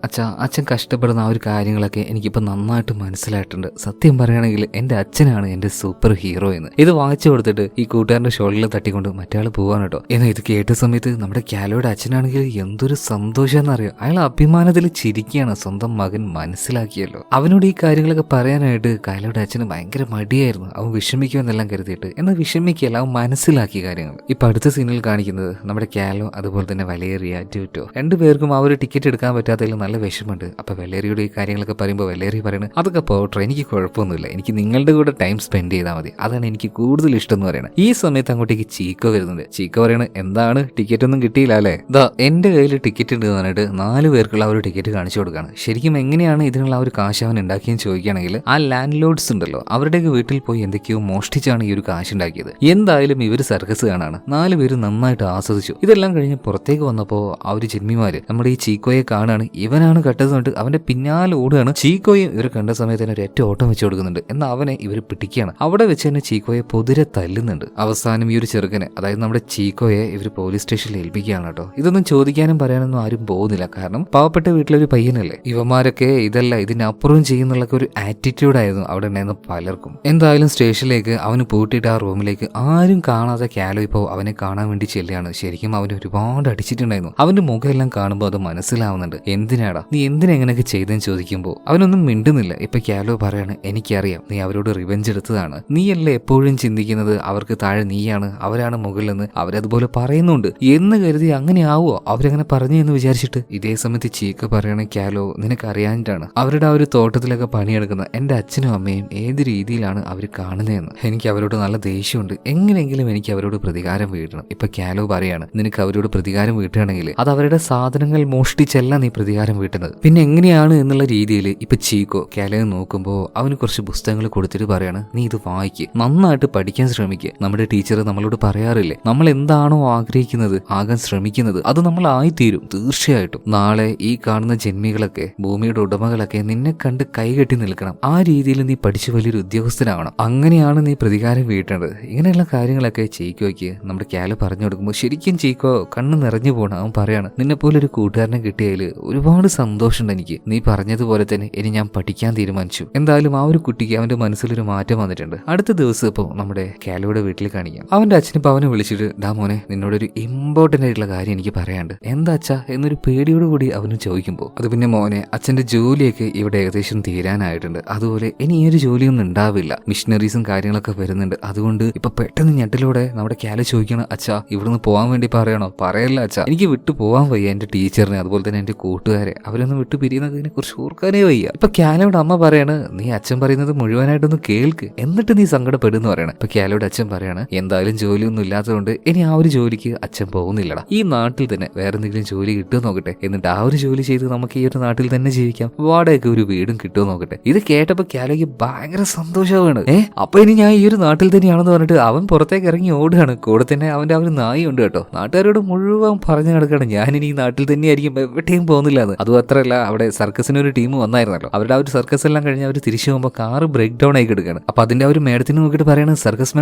അച്ഛൻ കഷ്ടപ്പെടുന്ന ആ ഒരു കാര്യങ്ങളൊക്കെ എനിക്കിപ്പോ നന്നായിട്ട് മനസ്സിലായിട്ടുണ്ട്. സത്യം പറയുകയാണെങ്കിൽ എന്റെ അച്ഛനാണ് എന്റെ സൂപ്പർ ഹീറോ എന്ന്. ഇത് വായിച്ചു കൊടുത്തിട്ട് ഈ കൂട്ടുകാരന്റെ ഷോളിൽ തട്ടിക്കൊണ്ട് മറ്റയാൾ പോവാണ് കേട്ടോ. എന്നാൽ ഇത് കേട്ട സമയത്ത് നമ്മുടെ കാലോയുടെ അച്ഛനാണെങ്കിൽ എന്തൊരു സന്തോഷമെന്നറിയാം. അയാൾ അഭിമാനത്തിൽ ചിരിക്കുകയാണ്. സ്വന്തം മകൻ മനസ്സിലാക്കിയല്ലോ. അവനോട് ഈ കാര്യങ്ങളൊക്കെ പറയാനായിട്ട് കാലോയുടെ അച്ഛന് ഭയങ്കര മടിയായിരുന്നു. അവൻ വിഷമിക്കുമെന്നെല്ലാം കരുതിയിട്ട്. എന്നാൽ വിഷമിക്കുകയല്ല, അവൻ മനസ്സിലാക്കിയ കാര്യങ്ങൾ. ഇപ്പൊ അടുത്ത സീനിൽ കാണിക്കുന്നത് നമ്മുടെ കാലോ അതുപോലെ തന്നെ വലേറിയ ട്യൂറ്റോ രണ്ടുപേർക്കും ആ ഒരു ടിക്കറ്റ് എടുക്കാൻ പറ്റാത്തതിൽ നല്ല വിഷമമുണ്ട്. അപ്പൊ വലേറിയുടെ ഈ കാര്യങ്ങളൊക്കെ പറയുമ്പോൾ വലേറി പറയുന്നത് അതൊക്കെ പോട്ടെ, എനിക്ക് കുഴപ്പമൊന്നുമില്ല, എനിക്ക് നിങ്ങളുടെ കൂടെ ടൈം സ്പെൻഡ് ചെയ്താൽ മതി, അതാണ് എനിക്ക് കൂടുതൽ ഇഷ്ടം എന്ന് പറയുന്നത്. ഈ സമയത്ത് അങ്ങോട്ടേക്ക് ചീക്കോ വരുന്നുണ്ട്. ചീക്കോ പറയണത് എന്താണ് ടിക്കറ്റ് ഒന്നും കിട്ടിയില്ല അല്ലേ, ദാ എന്റെ കയ്യിൽ ടിക്കറ്റ് ഉണ്ട് എന്ന് പറഞ്ഞിട്ട് 4 പേർക്കുള്ള ഒരു ടിക്കറ്റ് കാണിച്ചു കൊടുക്കുകയാണ്. ശരിക്കും എങ്ങനെയാണ് ഇതിനുള്ള ഒരു കാശ് അവൻ ഉണ്ടാക്കിയെന്ന് ചോദിക്കുകയാണെങ്കിൽ ആ ലാൻഡ് ലോഡ്സ് ഉണ്ടല്ലോ അവരുടെയൊക്കെ വീട്ടിൽ പോയി എന്തൊക്കെയോ മോഷ്ടിച്ചാണ് ഈ ഒരു കാശ് ഉണ്ടാക്കിയത്. എന്തായാലും ഇവർ സർക്കസ് കാണാണ്. 4 പേര് നന്നായിട്ട് ആസ്വദിച്ചു. ഇതെല്ലാം കഴിഞ്ഞ് പുറത്തേക്ക് വന്നപ്പോ ആ ഒരു ജിമ്മിമാര് നമ്മുടെ ഈ ചീക്കോയെ കാണാണ്. ഇവനാണ് കട്ടതുകൊണ്ട് അവന്റെ പിന്നാലെ ഓടുകയാണ്. ചീക്കോയെ ഇവർ കണ്ട സമയത്ത് തന്നെ ഒരൊറ്റ ഓട്ടം വെച്ച് കൊടുക്കുന്നുണ്ട്. എന്നാൽ അവനെ ഇവർ പിടിക്കുകയാണ്. അവിടെ വെച്ച് തന്നെ ചീക്കോയെ പൊതിരെ തല്ലുന്നുണ്ട്. അവസാനം ഈ ഒരു ചെറുക്കനെ അതായത് നമ്മുടെ ചീക്കോയെ ഇവർ പോലീസ് സ്റ്റേഷനിൽ ഏൽപ്പിക്കുകയാണ് കേട്ടോ. ഇതൊന്നും ചോദിക്കാനും പറയാനൊന്നും ആരും പോകുന്നില്ല. കാരണം പാവപ്പെട്ട വീട്ടിലൊരു പയ്യനല്ലേ. ഇവന്മാരൊക്കെ ഇതല്ല ഇതിനപ്പുറവും ചെയ്യുന്നുള്ള ഒരു ആറ്റിറ്റ്യൂഡ് ആയിരുന്നു അവിടെ ഉണ്ടായിരുന്ന പലർക്കും. എന്തായാലും സ്റ്റേഷനിലേക്ക് അവന് പൂട്ടിയിട്ട് ആ റൂമിലേക്ക് ആരും കാണാതെ കാലോ ഇപ്പോൾ അവനെ കാണാൻ വേണ്ടി ചെല്ലുകയാണ്. ശരിക്കും അവന് ഒരുപാട് അടിച്ചിട്ടുണ്ടായിരുന്നു. അവന്റെ മുഖം എല്ലാം കാണുമ്പോൾ അത് മനസ്സിലാവുന്നുണ്ട്. എന്തിനാടാ നീ എന്തിനെങ്ങനെയൊക്കെ ചെയ്തെന്ന് ചോദിക്കുമ്പോൾ അവനൊന്നും മിണ്ടുന്നില്ല. ഇപ്പൊ കാലോ പറയാണ് എനിക്കറിയാം നീ അവരോട് റിവെഞ്ച് എടുത്തതാണ്, നീയല്ലേ എപ്പോഴും ചിന്തിക്കുന്നത് അവർക്ക് താഴെ നീയാണ് അവരാണ് മുകളിലെന്ന് അവരതുപോലെ പറയുന്നുണ്ട് എന്ന് കരുതി അങ്ങനെ ആവോ അവരങ്ങനെ പറഞ്ഞു എന്ന് വിചാരിച്ചിട്ട്. ഇതേ സമയത്ത് ചീക്ക പറയണേ കാലോ നിനക്ക് അറിയാനിട്ടാണ് അവരുടെ ആ ഒരു തോട്ടത്തിലൊക്കെ പണിയെടുക്കുന്ന എന്റെ അച്ഛനും അമ്മയും ഏത് രീതിയിലാണ് അവർ കാണുന്നതെന്ന്. എനിക്ക് അവരോട് നല്ല ദേഷ്യമുണ്ട്, എങ്ങനെയെങ്കിലും എനിക്ക് അവരോട് പ്രതികാരം വീട്ടണം. ഇപ്പൊ കാലോ പറയാണ് നിനക്ക് അവരോട് പ്രതികാരം വീട്ടുകയാണെങ്കിൽ അത് അവരുടെ സാധനങ്ങൾ മോഷ്ടിച്ചല്ല നീ പ്രതികാരം വീട്ടുന്നത്, പിന്നെ എങ്ങനെയാണ് എന്നുള്ള രീതിയിൽ ഇപ്പൊ ചീക്കോ കാലോയെ നോക്കുമ്പോൾ അവന് കുറച്ച് പുസ്തകങ്ങൾ കൊടുത്തിട്ട് പറയാണ് നീ ഇത് വായിക്ക്, നന്നായിട്ട് പഠിക്കാൻ ശ്രമിക്കുക. നമ്മുടെ ടീച്ചർ നമ്മളോട് പറയാറില്ലേ നമ്മൾ എന്താണോ ആഗ്രഹിക്കുന്നത് ആകാൻ ശ്രമിക്കുന്നത് അത് നമ്മൾ ആയിത്തീരും തീർച്ചയായിട്ടും. നാളെ ഈ കാണുന്ന ജന്മികളൊക്കെ ഭൂമിയുടെ ഉടമകളൊക്കെ നിന്നെ കണ്ട് കൈകെട്ടി നിൽക്കണം. ആ രീതിയിൽ നീ പഠിച്ച് വലിയൊരു ഉദ്യോഗസ്ഥനാവണം. അങ്ങനെയാണ് നീ പ്രതികാരം വീട്ടേണ്ടത്. ഇങ്ങനെയുള്ള കാര്യങ്ങളൊക്കെ ചീക്കോയ്ക്ക് നമ്മുടെ കാലോ പറഞ്ഞു കൊടുക്കുമ്പോൾ ശരിക്കും ചീക്കോ കണ്ണ് നിറഞ്ഞു പോകണം. അവൻ പറയാണ് നിന്നെ പോലെ ഒരു കൂട്ടുകാരനെ കിട്ടിയതിൽ ഒരുപാട് സന്തോഷമുണ്ട് എനിക്ക്. നീ പറഞ്ഞതുപോലെ തന്നെ ഇനി ഞാൻ പഠിക്കാൻ തീരുമാനിച്ചു. എന്തായാലും ആ ഒരു കുട്ടിക്ക് അവന്റെ മനസ്സിലൊരു മാറ്റം വന്നിട്ടുണ്ട്. അടുത്ത ദിവസം ഇപ്പോൾ നമ്മുടെ കാലോയുടെ വീട്ടിൽ കാണിക്കാം. അവന്റെ അച്ഛനിപ്പോൾ അവനെ വിളിച്ചിട്ട് ഡാ മോനെ നിന്നോടൊരു ഇമ്പോർട്ടന്റ് ആയിട്ടുള്ള കാര്യം എനിക്ക് പറയാണ്ട്. എന്താ അച്ഛാ എന്നൊരു പേടിയോട് കൂടി അവന് ചോദിക്കുമ്പോൾ അത് പിന്നെ മോനെ അച്ഛന്റെ ജോലിയൊക്കെ ഇവിടെ ഏകദേശം തീരാനായിട്ടുണ്ട്. അതുപോലെ ഇനി ഈ ഒരു ജോലിയൊന്നും ഉണ്ടാവില്ല, മിഷനറീസും കാര്യങ്ങളൊക്കെ വരുന്നുണ്ട്. അതുകൊണ്ട് ഇപ്പൊ പെട്ടെന്ന് ഞെട്ടിലൂടെ നമ്മുടെ കാലോ ചോദിക്കണം അച്ഛാ ഇവിടുന്ന് പോകാൻ വേണ്ടി പറയണോ? പറയല്ല അച്ഛാ, എനിക്ക് വിട്ടു പോകാൻ വയ്യ എന്റെ ടീച്ചറിനെ അതുപോലെ തന്നെ എന്റെ കൂട്ടുകാരെ, അവരൊന്നും വിട്ടു പിരിയുന്നതിനെ കുറിച്ച് ഓർക്കാനേ വയ്യ. ഇപ്പൊ കാലോയുടെ അമ്മ പറയാണ് നീ അച്ഛൻ പറയുന്നത് മുഴുവനായിട്ടൊന്ന് കേൾക്ക് എന്നിട്ട് നീ സങ്കടപ്പെടുന്നു പറയണം. ഇപ്പൊ കാലോയുടെ അച്ഛൻ പറയാണ് എന്തായാലും ജോലിയൊന്നും ഇല്ലാത്തതുകൊണ്ട് ഇനി ആ ഒരു ജോലിക്ക് അച്ഛൻ പോകുന്നില്ലടാ, ഈ നാട്ടിൽ തന്നെ വേറെ എന്തെങ്കിലും ജോലി കിട്ടുമോ നോക്കട്ടെ, എന്നിട്ട് ആ ഒരു ജോലി ചെയ്ത് നമുക്ക് ഈ ഒരു നാട്ടിൽ തന്നെ ജീവിക്കാം, വാടകയ്ക്ക് ഒരു വീടും കിട്ടുമോ നോക്കട്ടെ. ഇത് കേട്ടപ്പോ കാലോയ്ക്ക് ഭയങ്കര സന്തോഷമാണ്. അപ്പൊ ഇനി ഞാൻ ഈ ഒരു നാട്ടിൽ തന്നെയാണെന്ന് പറഞ്ഞിട്ട് അവൻ പുറത്തേക്ക് ഇറങ്ങി ഓടുകയാണ്. കൂടെ തന്നെ അവന്റെ ആ ഒരു നായി ഉണ്ട് കേട്ടോ. നാട്ടുകാരോട് മുഴുവൻ പറഞ്ഞു നടക്കുകയാണ് ഞാനിനി ഈ നാട്ടിൽ തന്നെയായിരിക്കും, എവിടെയും പോകുന്നില്ല എന്ന്. അതും അത്രയല്ല അവിടെ സർക്കസിന് ഒരു ടീം വന്നായിരുന്നല്ലോ. അവരുടെ ആ ഒരു സർക്കസ് എല്ലാം കഴിഞ്ഞ് അവർ തിരിച്ചു പോകുമ്പോൾ കാറ് ബ്രേക്ക് ഡൗൺ ആയി കിടക്കുകയാണ്. അപ്പൊ അതിന്റെ ആ ഒരു മേഡത്തിന് നോക്കിയിട്ട് പറയണം സർക്കസ്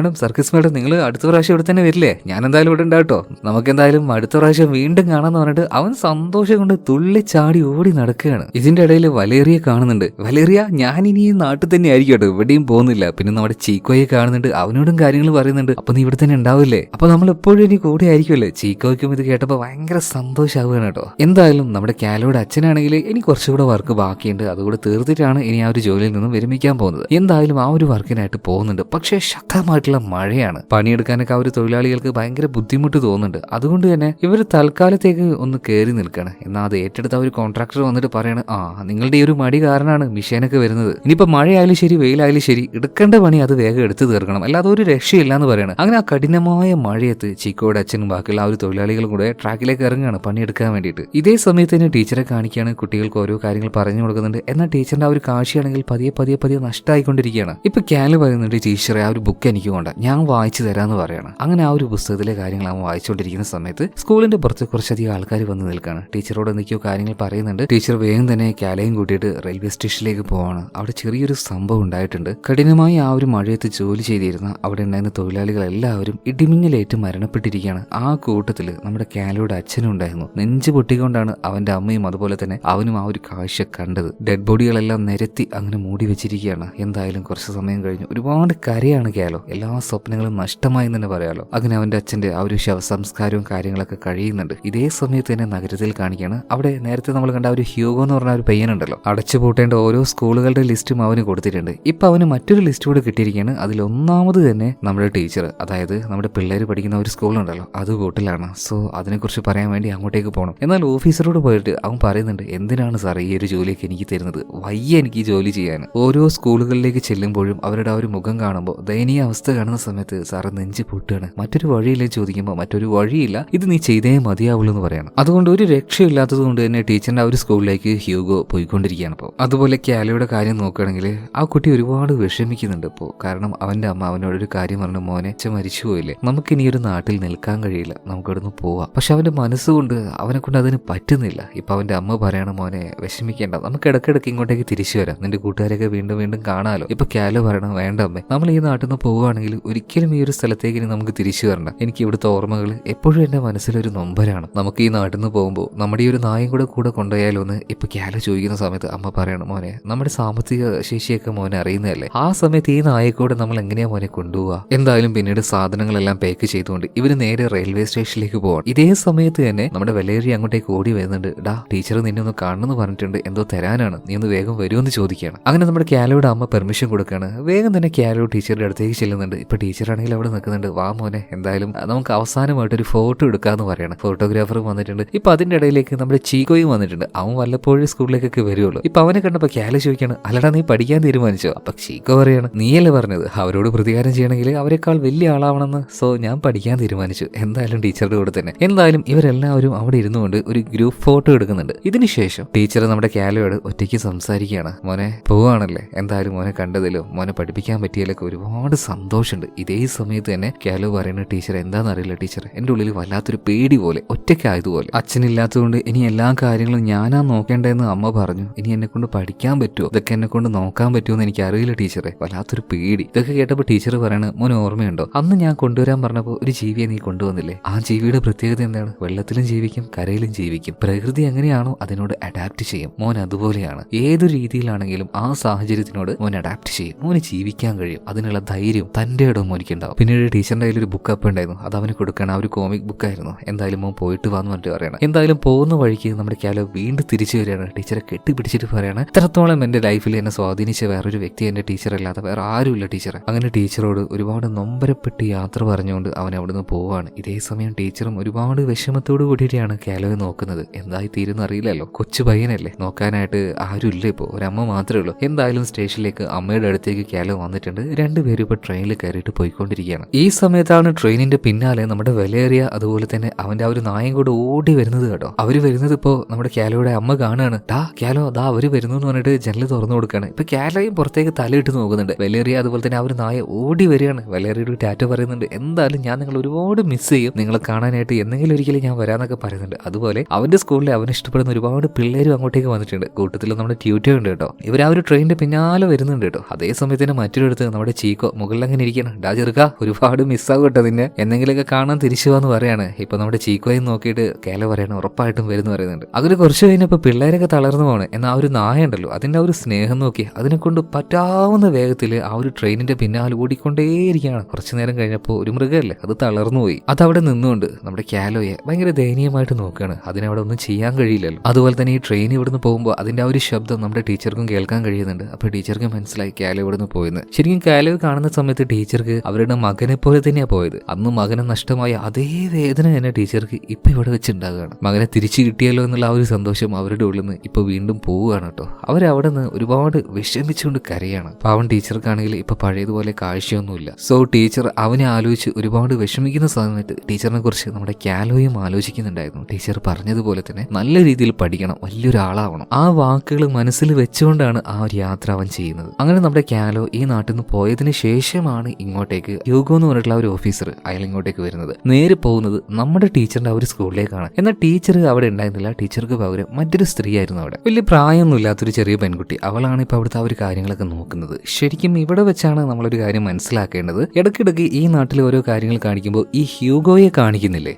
മേഡം നിങ്ങൾ അടുത്ത പ്രാവശ്യം ഇവിടെ തന്നെ വരില്ലേ, ഞാൻ എന്തായാലും ഇവിടെ ഉണ്ടാവട്ടോ, നമുക്ക് എന്തായാലും അടുത്ത പ്രാവശ്യം വീണ്ടും കാണാന്ന് പറഞ്ഞിട്ട് അവൻ സന്തോഷം കൊണ്ട് തുള്ളി ചാടി ഓടി നടക്കുകയാണ്. ഇതിന്റെ ഇടയിൽ വലേറിയ കാണുന്നുണ്ട്. വലേറിയ ഞാൻ ഇനി ഈ നാട്ടിൽ തന്നെ ആയിരിക്കും കേട്ടോ, എവിടെയും പോകുന്നില്ല. പിന്നെ നമ്മുടെ ചീക്കോയെ കാണുന്നുണ്ട്, അവനോടും കാര്യങ്ങൾ പറയുന്നുണ്ട്. അപ്പൊ നീ ഇവിടെ തന്നെ ഉണ്ടാവില്ലേ, അപ്പൊ നമ്മൾ എപ്പോഴും ഇനി കൂടെ ആയിരിക്കുമല്ലേ. ചീക്കോയ്ക്കും ഇത് കേട്ടപ്പോ ഭയങ്കര സന്തോഷമാവുകയാണ് കേട്ടോ. എന്തായാലും നമ്മുടെ കാലോയുടെ അച്ഛനാണെങ്കിൽ ഇനി കുറച്ചുകൂടെ വർക്ക് ബാക്കിയുണ്ട്, അതുകൂടെ തീർത്തിട്ടാണ് ഇനി ആ ഒരു ജോലിയിൽ നിന്നും വിരമിക്കാൻ പോകുന്നത്. എന്തായാലും ആ ഒരു വർക്കിനായിട്ട് പോകുന്നുണ്ട്. പക്ഷേ ശക്തമായിട്ടുള്ള മഴയാണ്. പണിയെടുക്കാനൊക്കെ ആ ഒരു തൊഴിലാളികൾക്ക് ഭയങ്കര ബുദ്ധിമുട്ട് തോന്നുന്നുണ്ട്. അതുകൊണ്ട് തന്നെ ഇവർ തൽക്കാലത്തേക്ക് ഒന്ന് കയറി നിൽക്കണം. എന്നാൽ അത് ഏറ്റെടുത്ത ഒരു കോൺട്രാക്ടർ വന്നിട്ട് പറയണം നിങ്ങളുടെ ഈ ഒരു മടി കാരണമാണ് മിഷീനൊക്കെ വരുന്നത്, ഇനിയിപ്പോ മഴയായാലും ശരി വെയിലായാലും ശരി എടുക്കേണ്ട പണി അത് വേഗം എടുത്തു തീർക്കണം, അല്ലാതെ ഒരു രക്ഷയില്ല എന്ന് പറയണം. അങ്ങനെ ആ കഠിനമായ മഴയത്ത് ചീക്കോയുടെ അച്ഛനും ബാക്കിയുള്ള ആ ഒരു തൊഴിലാളികളും കൂടെ ട്രാക്കിലേക്ക് ഇറങ്ങുകയാണ് പണിയെടുക്കാൻ വേണ്ടിയിട്ട്. ഇതേ സമയത്ത് തന്നെ ടീച്ചറെ കാണിക്കുകയാണ്, കുട്ടികൾക്ക് ഓരോ കാര്യങ്ങൾ പറഞ്ഞു കൊടുക്കുന്നുണ്ട്. എന്നാൽ ടീച്ചറിന്റെ ആ ഒരു കാശിയാണെങ്കിൽ പതിയെ നഷ്ടമായിക്കൊണ്ടിരിക്കുകയാണ്. ഇപ്പൊ കാല് പറയുന്നുണ്ട്, ടീച്ചറെ ആ ഒരു ബുക്ക് എനിക്ക് കൊണ്ട ഞാൻ വായിച്ചു തരാന്ന് പറയാണ്. അങ്ങനെ ആ ഒരു പുസ്തകത്തിലെ കാര്യങ്ങൾ അവൻ വായിച്ചുകൊണ്ടിരിക്കുന്ന സമയത്ത് സ്കൂളിന്റെ പുറത്ത് കുറച്ചധികം ആൾക്കാർ വന്ന് നിൽക്കുകയാണ്. ടീച്ചറോട് എന്തൊക്കെയോ കാര്യങ്ങൾ പറയുന്നുണ്ട്. ടീച്ചർ വേഗം തന്നെ കാലയും കൂട്ടിയിട്ട് റെയിൽവേ സ്റ്റേഷനിലേക്ക് പോവാണ്. അവിടെ ചെറിയൊരു സംഭവം ഉണ്ടായിട്ടുണ്ട്. കഠിനമായി ആ ഒരു മഴയത്ത് ജോലി ചെയ്തിരുന്ന അവിടെ ഉണ്ടായിരുന്ന തൊഴിലാളികൾ എല്ലാവരും ഇടിമിന്നലേറ്റ് മരണപ്പെട്ടിരിക്കുകയാണ്. ആ കൂട്ടത്തിൽ നമ്മുടെ കാലയുടെ അച്ഛനും ഉണ്ടായിരുന്നു. നെഞ്ചു പൊട്ടിക്കൊണ്ടാണ് അവന്റെ അമ്മയും അതുപോലെ തന്നെ അവനും ആ ഒരു കാഴ്ച കണ്ടത്. ഡെഡ് ബോഡികളെല്ലാം നിരത്തി അങ്ങനെ മൂടി വെച്ചിരിക്കുകയാണ്. എന്തായാലും കുറച്ച് സമയം കഴിഞ്ഞു ഒരുപാട് കരയാണ് കാലോ. എല്ലാ സ്വപ്നങ്ങളും നഷ്ടമായി തന്നെ പറയാലോ. അങ്ങനെ അവന്റെ അച്ഛന്റെ ആ ഒരു ശവസംസ്കാരവും കാര്യങ്ങളൊക്കെ കഴിയുന്നുണ്ട്. ഇതേ സമയത്ത് തന്നെ നഗരത്തിൽ കാണിക്കുകയാണ്. അവിടെ നേരത്തെ നമ്മൾ കണ്ട ഒരു ഹ്യൂഗോ എന്ന് പറഞ്ഞ ഒരു പയ്യനുണ്ടല്ലോ, അടച്ചു പൂട്ടേണ്ട ഓരോ സ്കൂളുകളുടെ ലിസ്റ്റും അവന് കൊടുത്തിട്ടുണ്ട്. ഇപ്പൊ അവന് മറ്റൊരു ലിസ്റ്റ് കൂടെ കിട്ടിയിരിക്കുകയാണ്. അതിലൊന്നാമത് തന്നെ നമ്മുടെ ടീച്ചർ, അതായത് നമ്മുടെ പിള്ളേർ പഠിക്കുന്ന ഒരു സ്കൂളുണ്ടല്ലോ അത് കൂട്ടിലാണ്. സോ അതിനെക്കുറിച്ച് പറയാൻ വേണ്ടി അങ്ങോട്ടേക്ക് പോകണം. എന്നാൽ ഓഫീസറോട് പോയിട്ട് അവൻ പറയുന്നുണ്ട്, എന്തിനാണ് സാർ ഈ ഒരു ജോലിയൊക്കെ എനിക്ക് തരുന്നത്, വയ്യ എനിക്ക് ഈ ജോലി ചെയ്യാൻ. ഓരോ സ്കൂളുകളിലേക്ക് ചെല്ലുമ്പോഴും അവരുടെ ആ ഒരു മുഖം കാണുമ്പോൾ ദയനീയ അവസ്ഥ കാണുന്ന സമയത്ത് സാറ് നെഞ്ച് പൊട്ടുകയാണ്. മറ്റൊരു വഴിയില്ലേ ചോദിക്കുമ്പോൾ മറ്റൊരു വഴിയില്ല, ഇത് നീ ചെയ്തേ മതിയാവുള്ളൂ എന്ന് പറയണം. അതുകൊണ്ട് ഒരു രക്ഷയില്ലാത്തത് കൊണ്ട് തന്നെ ടീച്ചറിന്റെ ആ ഒരു സ്കൂളിലേക്ക് ഹ്യൂഗോ പോയിക്കൊണ്ടിരിക്കുകയാണ്. ഇപ്പോൾ അതുപോലെ കാലയുടെ കാര്യം നോക്കുകയാണെങ്കിൽ ആ കുട്ടി ഒരുപാട് വിഷമിക്കുന്നുണ്ട് ഇപ്പോൾ. കാരണം അവന്റെ അമ്മ അവനോടൊരു കാര്യം പറഞ്ഞു, മോനെ അച്ഛൻ മരിച്ചുപോയില്ലേ, നമുക്കിനി ഒരു നാട്ടിൽ നിൽക്കാൻ കഴിയില്ല, നമുക്കിവിടുന്ന് പോവാം. പക്ഷെ അവന്റെ മനസ്സുകൊണ്ട് അവനെ കൊണ്ട് അതിന് പറ്റുന്നില്ല. ഇപ്പൊ അവന്റെ അമ്മ പറയണം, മോനെ വിഷമിക്കേണ്ട, നമുക്ക് ഇടയ്ക്കിടയ്ക്ക് ഇങ്ങോട്ടേക്ക് തിരിച്ചു വരാം, നിന്റെ കൂട്ടുകാരൊക്കെ വീണ്ടും കാണാലോ. ഇപ്പൊ കാലോ പറയണം, വേണ്ട അമ്മേ, നമ്മൾ ഈ നാട്ടിൽ നിന്ന് പോവുകയാണെങ്കിൽ ഒരിക്കലും ഈ ഒരു സ്ഥലത്തേക്ക് ഇനി നമുക്ക് തിരിച്ചു വരണ്ട. എനിക്ക് ഇവിടുത്തെ ഓർമ്മകൾ എപ്പോഴും എന്റെ മനസ്സിലൊരു നൊമ്പരാണ്. നമുക്ക് ഈ നാട്ടിൽ നിന്ന് പോകുമ്പോൾ നമ്മുടെ ഈ ഒരു നായും കൂടെ കൊണ്ടുപോയാലോ എന്ന് ഇപ്പൊ കാലോ ചോദിക്കുന്ന സമയത്ത് അമ്മ പറയണം, മോനെ നമ്മുടെ സാമ്പത്തിക ശേഷിയൊക്കെ മോനെ അറിയുന്നതല്ലേ, ആ സമയത്ത് ഈ നായക്കൂടെ നമ്മൾ എങ്ങനെയാ മോനെ കൊണ്ടുപോവുക. എന്തായാലും പിന്നീട് സാധനങ്ങളെല്ലാം പാക്ക് ചെയ്തുകൊണ്ട് ഇവര് നേരെ റെയിൽവേ സ്റ്റേഷനിലേക്ക് പോവാണ്. ഇതേ സമയത്ത് തന്നെ നമ്മുടെ വെലേറി അങ്ങോട്ടേക്ക് ഓടി വരുന്നുണ്ട്. ഡാ ടീച്ചർ നിന്നെ ഒന്ന് കാണണമെന്ന് പറഞ്ഞിട്ടുണ്ട്, എന്തോ തരാനാണ്, നീ ഒന്ന് വേഗം വരുമെന്ന് ചോദിക്കുകയാണ്. അങ്ങനെ നമ്മുടെ കാലോയുടെ അമ്മ പെർമിഷൻ കൊടുക്കുകയാണ്. വേഗം തന്നെ കാലോ ടീച്ചറുടെ അടുത്തേക്ക് ചെല്ലുന്നുണ്ട്. ഇപ്പൊ ടീച്ചറാണെങ്കിൽ അവിടെ നിൽക്കുന്നുണ്ട്. വാ മോനെ, എന്തായാലും നമുക്ക് അവസാനമായിട്ട് ഒരു ഫോട്ടോ എടുക്കാന്ന് പറയണം. ഫോട്ടോഗ്രാഫറും വന്നിട്ടുണ്ട്. ഇപ്പൊ അതിന്റെ ഇടയിലേക്ക് നമ്മുടെ ചീക്കോയും വന്നിട്ടുണ്ട്. അവൻ വല്ലപ്പോഴും സ്കൂളിലേക്കൊക്കെ വരുള്ളൂ. ഇപ്പൊ അവനെ കണ്ടപ്പോ കാലോ ചോദിക്കാണ്, അല്ലടാ നീ പഠിക്കാൻ തീരുമാനിച്ചോ? അപ്പൊ ചീക്കോ പറയാണ്, നീയല്ലേ പറഞ്ഞത് അവരോട് പ്രതികാരം ചെയ്യണമെങ്കിൽ അവരെക്കാൾ വലിയ ആളാവണമെന്ന്, സോ ഞാൻ പഠിക്കാൻ തീരുമാനിച്ചു. എന്തായാലും ടീച്ചറുടെ കൂടെ തന്നെ. എന്തായാലും ഇവരെല്ലാവരും അവിടെ ഇരുന്നുകൊണ്ട് ഒരു ഗ്രൂപ്പ് ഫോട്ടോ എടുക്കുന്നുണ്ട്. ഇതിനുശേഷം ടീച്ചർ നമ്മുടെ കാലോയോട് ഒറ്റയ്ക്ക് സംസാരിക്കുകയാണ്. മോനെ പോവാണല്ലേ, എന്തായാലും മോനെ കണ്ടതിലോ മോനെ പഠിപ്പിക്കാൻ പറ്റിയാലൊക്കെ ഒരുപാട് സന്തോഷമുണ്ട്. ഇതേ സമയത്ത് തന്നെ കാലോ പറയുന്ന, ടീച്ചർ എന്താണെന്നറിയില്ല ടീച്ചർ, എൻ്റെ ഉള്ളിൽ വല്ലാത്തൊരു പേടി പോലെ, ഒറ്റയ്ക്കായതുപോലെ. അച്ഛനില്ലാത്തതുകൊണ്ട് ഇനി എല്ലാ കാര്യങ്ങളും ഞാനാ നോക്കേണ്ടതെന്ന് അമ്മ പറഞ്ഞു. ഇനി എന്നെ കൊണ്ട് പഠിക്കാൻ പറ്റുമോ, ഇതൊക്കെ എന്നെ കൊണ്ട് നോക്കാൻ പറ്റുമോ എന്ന് എനിക്ക് അറിയില്ല ടീച്ചറെ, വല്ലാത്തൊരു പേടി. ഇതൊക്കെ കേട്ടപ്പോൾ ടീച്ചർ പറയണ, മോനെ ഓർമ്മയുണ്ടോ അന്ന് ഞാൻ കൊണ്ടുവരാൻ പറഞ്ഞപ്പോൾ ഒരു ജീവിയെ നീ കൊണ്ടുവന്നില്ലേ, ആ ജീവിയുടെ പ്രത്യേകത എന്താണ്, വെള്ളത്തിലും ജീവിക്കും കരയിലും ജീവിക്കും, പ്രകൃതി എങ്ങനെയാണോ അതിനോട് അഡാപ്റ്റ് ചെയ്യും. മോൻ അതുപോലെയാണ്, ഏതു രീതിയിലാണെങ്കിലും ആ സാഹചര്യത്തിനോട് മോൻ അഡാപ്റ്റ് ചെയ്യും, മോന് ജീവിക്കാൻ കഴിയും, അതിനുള്ള ധൈര്യം തന്റെ ഇടവും മോനിക്കുണ്ടാവും. പിന്നീട് ടീച്ചറിന്റെ കയ്യിൽ ഒരു ബുക്ക് അപ്പ് ഉണ്ടായിരുന്നു, അത് അവന് കൊടുക്കണം. ആ ഒരു കോമിക് ബുക്കായിരുന്നു. എന്തായാലും മോൻ പോയിട്ട് വാന്ന് പറഞ്ഞിട്ട് പറയണം. എന്തായാലും പോകുന്ന വഴിക്ക് നമ്മുടെ കാലോ വീണ്ടും തിരിച്ചു വരികയാണ്. ടീച്ചറെ കെട്ടിപ്പിടിച്ചിട്ട് പറയാണ്, ഇത്രത്തോളം എന്റെ ലൈഫിൽ എന്നെ സ്വാധീനിച്ച വേറൊരു വ്യക്തി എന്റെ ടീച്ചർ അല്ലാതെ വേറെ ആരുമില്ല ടീച്ചറെ. അങ്ങനെ ടീച്ചറോട് ഒരുപാട് നൊമ്പരപ്പെട്ട് യാത്ര പറഞ്ഞുകൊണ്ട് അവൻ അവിടുന്ന് പോവാണ്. ഇതേ സമയം ടീച്ചറും ഒരുപാട് വിഷമത്തോട് കൂടിയിട്ടാണ് കാലോയെ നോക്കുന്നത്. എന്തായി തീരുന്ന അറിയില്ലല്ലോ, കൊച്ചു പയ്യനല്ലേ, നോക്കാനായിട്ട് ആരുമില്ല, ഇപ്പോൾ ഒരമ്മ മാത്രമേ ഉള്ളൂ. എന്തായാലും സ്റ്റേഷനിലേക്ക് അമ്മയുടെ അടുത്തേക്ക് കാലോ വന്നിട്ടുണ്ട്. രണ്ടുപേരും ഇപ്പൊ ട്രെയിനിൽ കയറിയിട്ട് പോയിക്കൊണ്ടിരിക്കുകയാണ്. ഈ സമയത്താണ് ട്രെയിനിന്റെ പിന്നാലെ നമ്മുടെ വെലേറിയ അതുപോലെ തന്നെ അവന്റെ ആ ഒരു നായം കൂടെ ഓടി വരുന്നത് കേട്ടോ. അവര് വരുന്നത് ഇപ്പോ നമ്മുടെ കാലോയുടെ അമ്മ കാണുകയാണ്. ടാ കാലോ അതാ അവര് വരുന്നു എന്ന് പറഞ്ഞിട്ട് ജനല് തുറന്നു കൊടുക്കുകയാണ്. ഇപ്പൊ കാലോയും പുറത്തേക്ക് തലയിട്ട് നോക്കുന്നുണ്ട്. വെലേറിയ അതുപോലെ തന്നെ ആ ഒരു നായ ഓടി വരികയാണ്. വെലേറിയുടെ ടാറ്റ പറയുന്നുണ്ട്, എന്തായാലും ഞാൻ നിങ്ങൾ ഒരുപാട് മിസ് ചെയ്യും, നിങ്ങളെ കാണാനായിട്ട് എന്തെങ്കിലും ഒരിക്കലും ഞാൻ വരാന്നൊക്കെ പറയുന്നുണ്ട്. അതുപോലെ അവന്റെ സ്കൂളിൽ അവനെ ഇഷ്ടപ്പെടുന്ന ഒരുപാട് പിള്ളേരും അങ്ങോട്ടേക്ക് വന്നിട്ടുണ്ട്. കൂട്ടത്തിൽ നമ്മുടെ ട്യൂറ്റർ ഉണ്ട് കേട്ടോ. ഇവർ ആ ഒരു ട്രെയിനിന്റെ പിന്നാലെ വരുന്നുണ്ട് കേട്ടോ. അതേ സമയത്ത് തന്നെ മറ്റൊരിടത്ത് നമ്മുടെ ചീക്കോ മുകളിൽ അങ്ങനെ ഇരിക്കണം. ഡാ ചെറുക്ക, ഒരുപാട് മിസ്സാകും കേട്ടോ നിന്നെ, എന്തെങ്കിലുമൊക്കെ കാണാൻ തിരിച്ചു പോവാന്ന് പറയാണ്. ഇപ്പൊ നമ്മുടെ ചീക്കോയും നോക്കിയിട്ട് കേല പറയണം, ഉറപ്പായിട്ടും വരുന്നു പറയുന്നുണ്ട്. അങ്ങനെ കുറച്ച് കഴിഞ്ഞപ്പോൾ പിള്ളേരൊക്കെ തളർന്നു പോകണം. എന്നാൽ ആ ഒരു നായ ഉണ്ടല്ലോ, അതിന്റെ ആ ഒരു സ്നേഹം നോക്കി അതിനെ കൊണ്ട് പറ്റാവുന്ന വേഗത്തിൽ ആ ഒരു ട്രെയിനിന്റെ പിന്നാലെ ഓടിക്കൊണ്ടേയിരിക്കുകയാണ്. കുറച്ചു നേരം കഴിഞ്ഞപ്പോൾ ഒരു മൃഗമല്ലേ, അത് തളർന്നുപോയി. അതവിടെ നിന്നുകൊണ്ട് നമ്മുടെ കാലോയെ ഭയങ്കര ദയനീയമായിട്ട് നോക്കുകയാണ്. അതിനവിടെ ഒന്നും ചെയ്യാൻ കഴിയില്ലല്ലോ. അതുപോലെ തന്നെ ഈ ട്രെയിൻ ഇവിടുന്ന് പോകുമ്പോൾ അതിന്റെ ആ ഒരു ശബ്ദം നമ്മുടെ ടീച്ചർക്കും കേൾക്കാൻ കഴിയുന്നുണ്ട്. അപ്പൊ ടീച്ചർക്ക് മനസ്സിലായി കാലോ ഇവിടുന്ന് പോയെന്ന്. ശരിക്കും കാലോ കാണുന്ന സമയത്ത് ടീച്ചർക്ക് അവരുടെ മകനെ പോലെ തന്നെയാ പോയത്. അന്ന് മകനെ നഷ്ടമായ അതേ വേദന തന്നെ ടീച്ചർക്ക് ഇപ്പൊ ഇവിടെ വെച്ചുണ്ടാകുകയാണ്. മകനെ തിരിച്ചു കിട്ടിയല്ലോ എന്നുള്ള ആ ഒരു സന്തോഷം അവരുടെ ഉള്ളിൽ നിന്ന് ഇപ്പൊ വീണ്ടും പോവുകയാണ് കേട്ടോ. അവരവിടെ നിന്ന് ഒരുപാട് വിഷമിച്ചുകൊണ്ട് കരയാണ്. പാവൻ ടീച്ചർക്കാണെങ്കിൽ ഇപ്പൊ പഴയതുപോലെ കാഴ്ചയൊന്നുമില്ല. സോ ടീച്ചർ അവനെ ആലോചിച്ച് ഒരുപാട് വിഷമിക്കുന്ന സമയത്ത് ടീച്ചറിനെ കുറിച്ച് നമ്മുടെ കാലോയും ആലോചിക്കുന്നുണ്ടായിരുന്നു. ടീച്ചർ പറഞ്ഞതുപോലെ തന്നെ നല്ല രീതിയിൽ പഠിക്കണം, വലിയൊരാളാവണം. ആ വാക്കുകൾ മനസ്സിൽ വെച്ചുകൊണ്ടാണ് ആ ഒരു യാത്ര അവൻ ചെയ്യുന്നത്. അങ്ങനെ നമ്മുടെ കാലോ ഈ നാട്ടിൽ നിന്ന് പോയതിന് ശേഷമാണ് ഇങ്ങോട്ടേക്ക് ഹ്യൂഗോ എന്ന് പറഞ്ഞിട്ടുള്ള ഒരു ഓഫീസർ അയാൾ ഇങ്ങോട്ടേക്ക് വരുന്നത്. നേരെ പോകുന്നത് നമ്മുടെ ടീച്ചറിന്റെ ആ ഒരു സ്കൂളിലേക്കാണ്. എന്നാൽ ടീച്ചർ അവിടെ ഉണ്ടായിരുന്നില്ല. ടീച്ചർക്ക് പകരം മറ്റൊരു സ്ത്രീ ആയിരുന്നു അവിടെ. വലിയ പ്രായമൊന്നും ഇല്ലാത്തൊരു ചെറിയ പെൺകുട്ടി. അവളാണ് ഇപ്പൊ അവിടുത്തെ ആ ഒരു കാര്യങ്ങളൊക്കെ നോക്കുന്നത്. ശരിക്കും ഇവിടെ വെച്ചാണ് നമ്മളൊരു കാര്യം മനസ്സിലാക്കേണ്ടത്. ഇടയ്ക്കിടയ്ക്ക് ഈ നാട്ടിൽ ഓരോ കാര്യങ്ങൾ കാണിക്കുമ്പോൾ ഈ ഹ്യൂഗോയെ കാണിക്കുന്നില്ലേ,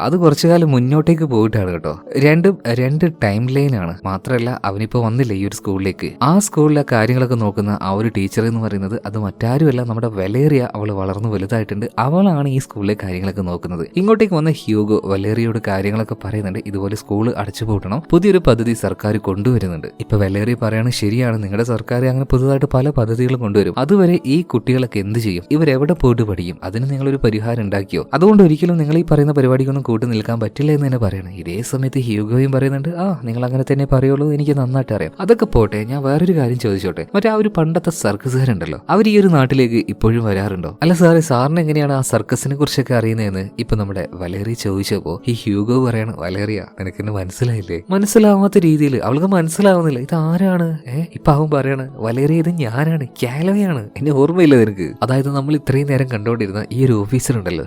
അത് കുറച്ചു കാലം മുന്നോട്ടേക്ക് പോയിട്ടാണ് കേട്ടോ. രണ്ട് ടൈം ലൈൻ ആണ്. മാത്രമല്ല അവനിപ്പോ വന്നില്ലേ ഈ ഒരു സ്കൂളിലേക്ക്. ആ സ്കൂളിലെ കാര്യങ്ങളൊക്കെ നോക്കുന്ന ആ ഒരു ടീച്ചർ എന്ന് പറയുന്നത് അത് മറ്റാരുമല്ല, നമ്മുടെ വലേറിയ. അവൾ വളർന്നു വലുതായിട്ടുണ്ട്. അവളാണ് ഈ സ്കൂളിലെ കാര്യങ്ങളൊക്കെ നോക്കുന്നത്. ഇങ്ങോട്ടേക്ക് വന്ന ഹ്യൂഗോ വലേറിയോട് കാര്യങ്ങളൊക്കെ പറയുന്നുണ്ട്. ഇതുപോലെ സ്കൂൾ അടച്ചുപൂട്ടണം, പുതിയൊരു പദ്ധതി സർക്കാർ കൊണ്ടുവരുന്നുണ്ട്. ഇപ്പൊ വലേറിയ പറയാണ്, ശരിയാണ്, നിങ്ങളുടെ സർക്കാർ അങ്ങനെ പുതുതായിട്ട് പല പദ്ധതികളും കൊണ്ടുവരും. അതുവരെ ഈ കുട്ടികളൊക്കെ എന്ത് ചെയ്യും? ഇവരെവിടെ പോയിട്ട് പഠിക്കും? അതിന് നിങ്ങളൊരു പരിഹാരം ഉണ്ടാക്കിയോ? അതുകൊണ്ട് ഒരിക്കലും നിങ്ങൾ ഈ പറയുന്ന പരിപാടിക്കൊന്നും കൂട്ടി നിൽക്കാൻ പറ്റില്ല എന്ന് തന്നെ പറയണം. ഇതേ സമയത്ത് ഹ്യൂഗോയും പറയുന്നുണ്ട്, നിങ്ങൾ അങ്ങനെ തന്നെ പറയുള്ളൂ, എനിക്ക് നന്നായിട്ട് അറിയാം. അതൊക്കെ പോട്ടെ, ഞാൻ വേറൊരു കാര്യം ചോദിച്ചോട്ടെ. മറ്റേ ആ ഒരു പണ്ടത്തെ സർക്കസുകാരുണ്ടല്ലോ, അവർ ഈ ഒരു നാട്ടിലേക്ക് ഇപ്പോഴും വരാറുണ്ടോ? അല്ല സാറിന് എങ്ങനെയാണ് ആ സർക്കസിനെ കുറിച്ചൊക്കെ അറിയുന്നതെന്ന് ഇപ്പൊ നമ്മുടെ വലേറിയ ചോദിച്ചപ്പോ ഈ ഹ്യൂഗോ പറയാണ്, വലേറിയ നിനക്കെന്നെ മനസ്സിലായില്ലേ? മനസ്സിലാവാത്ത രീതിയിൽ അവൾക്ക് മനസ്സിലാവുന്നില്ല ഇത് ആരാണ്. ഇപ്പൊ അവൻ പറയാണ്, വലേറിയ ഇത് ഞാനാണ്, കാലോയാണ്, എന്നെ ഓർമ്മയില്ല നിനക്ക്? അതായത് നമ്മൾ ഇത്രയും നേരം കണ്ടുകൊണ്ടിരുന്ന ഈ ഒരു ഓഫീസർ ഉണ്ടല്ലോ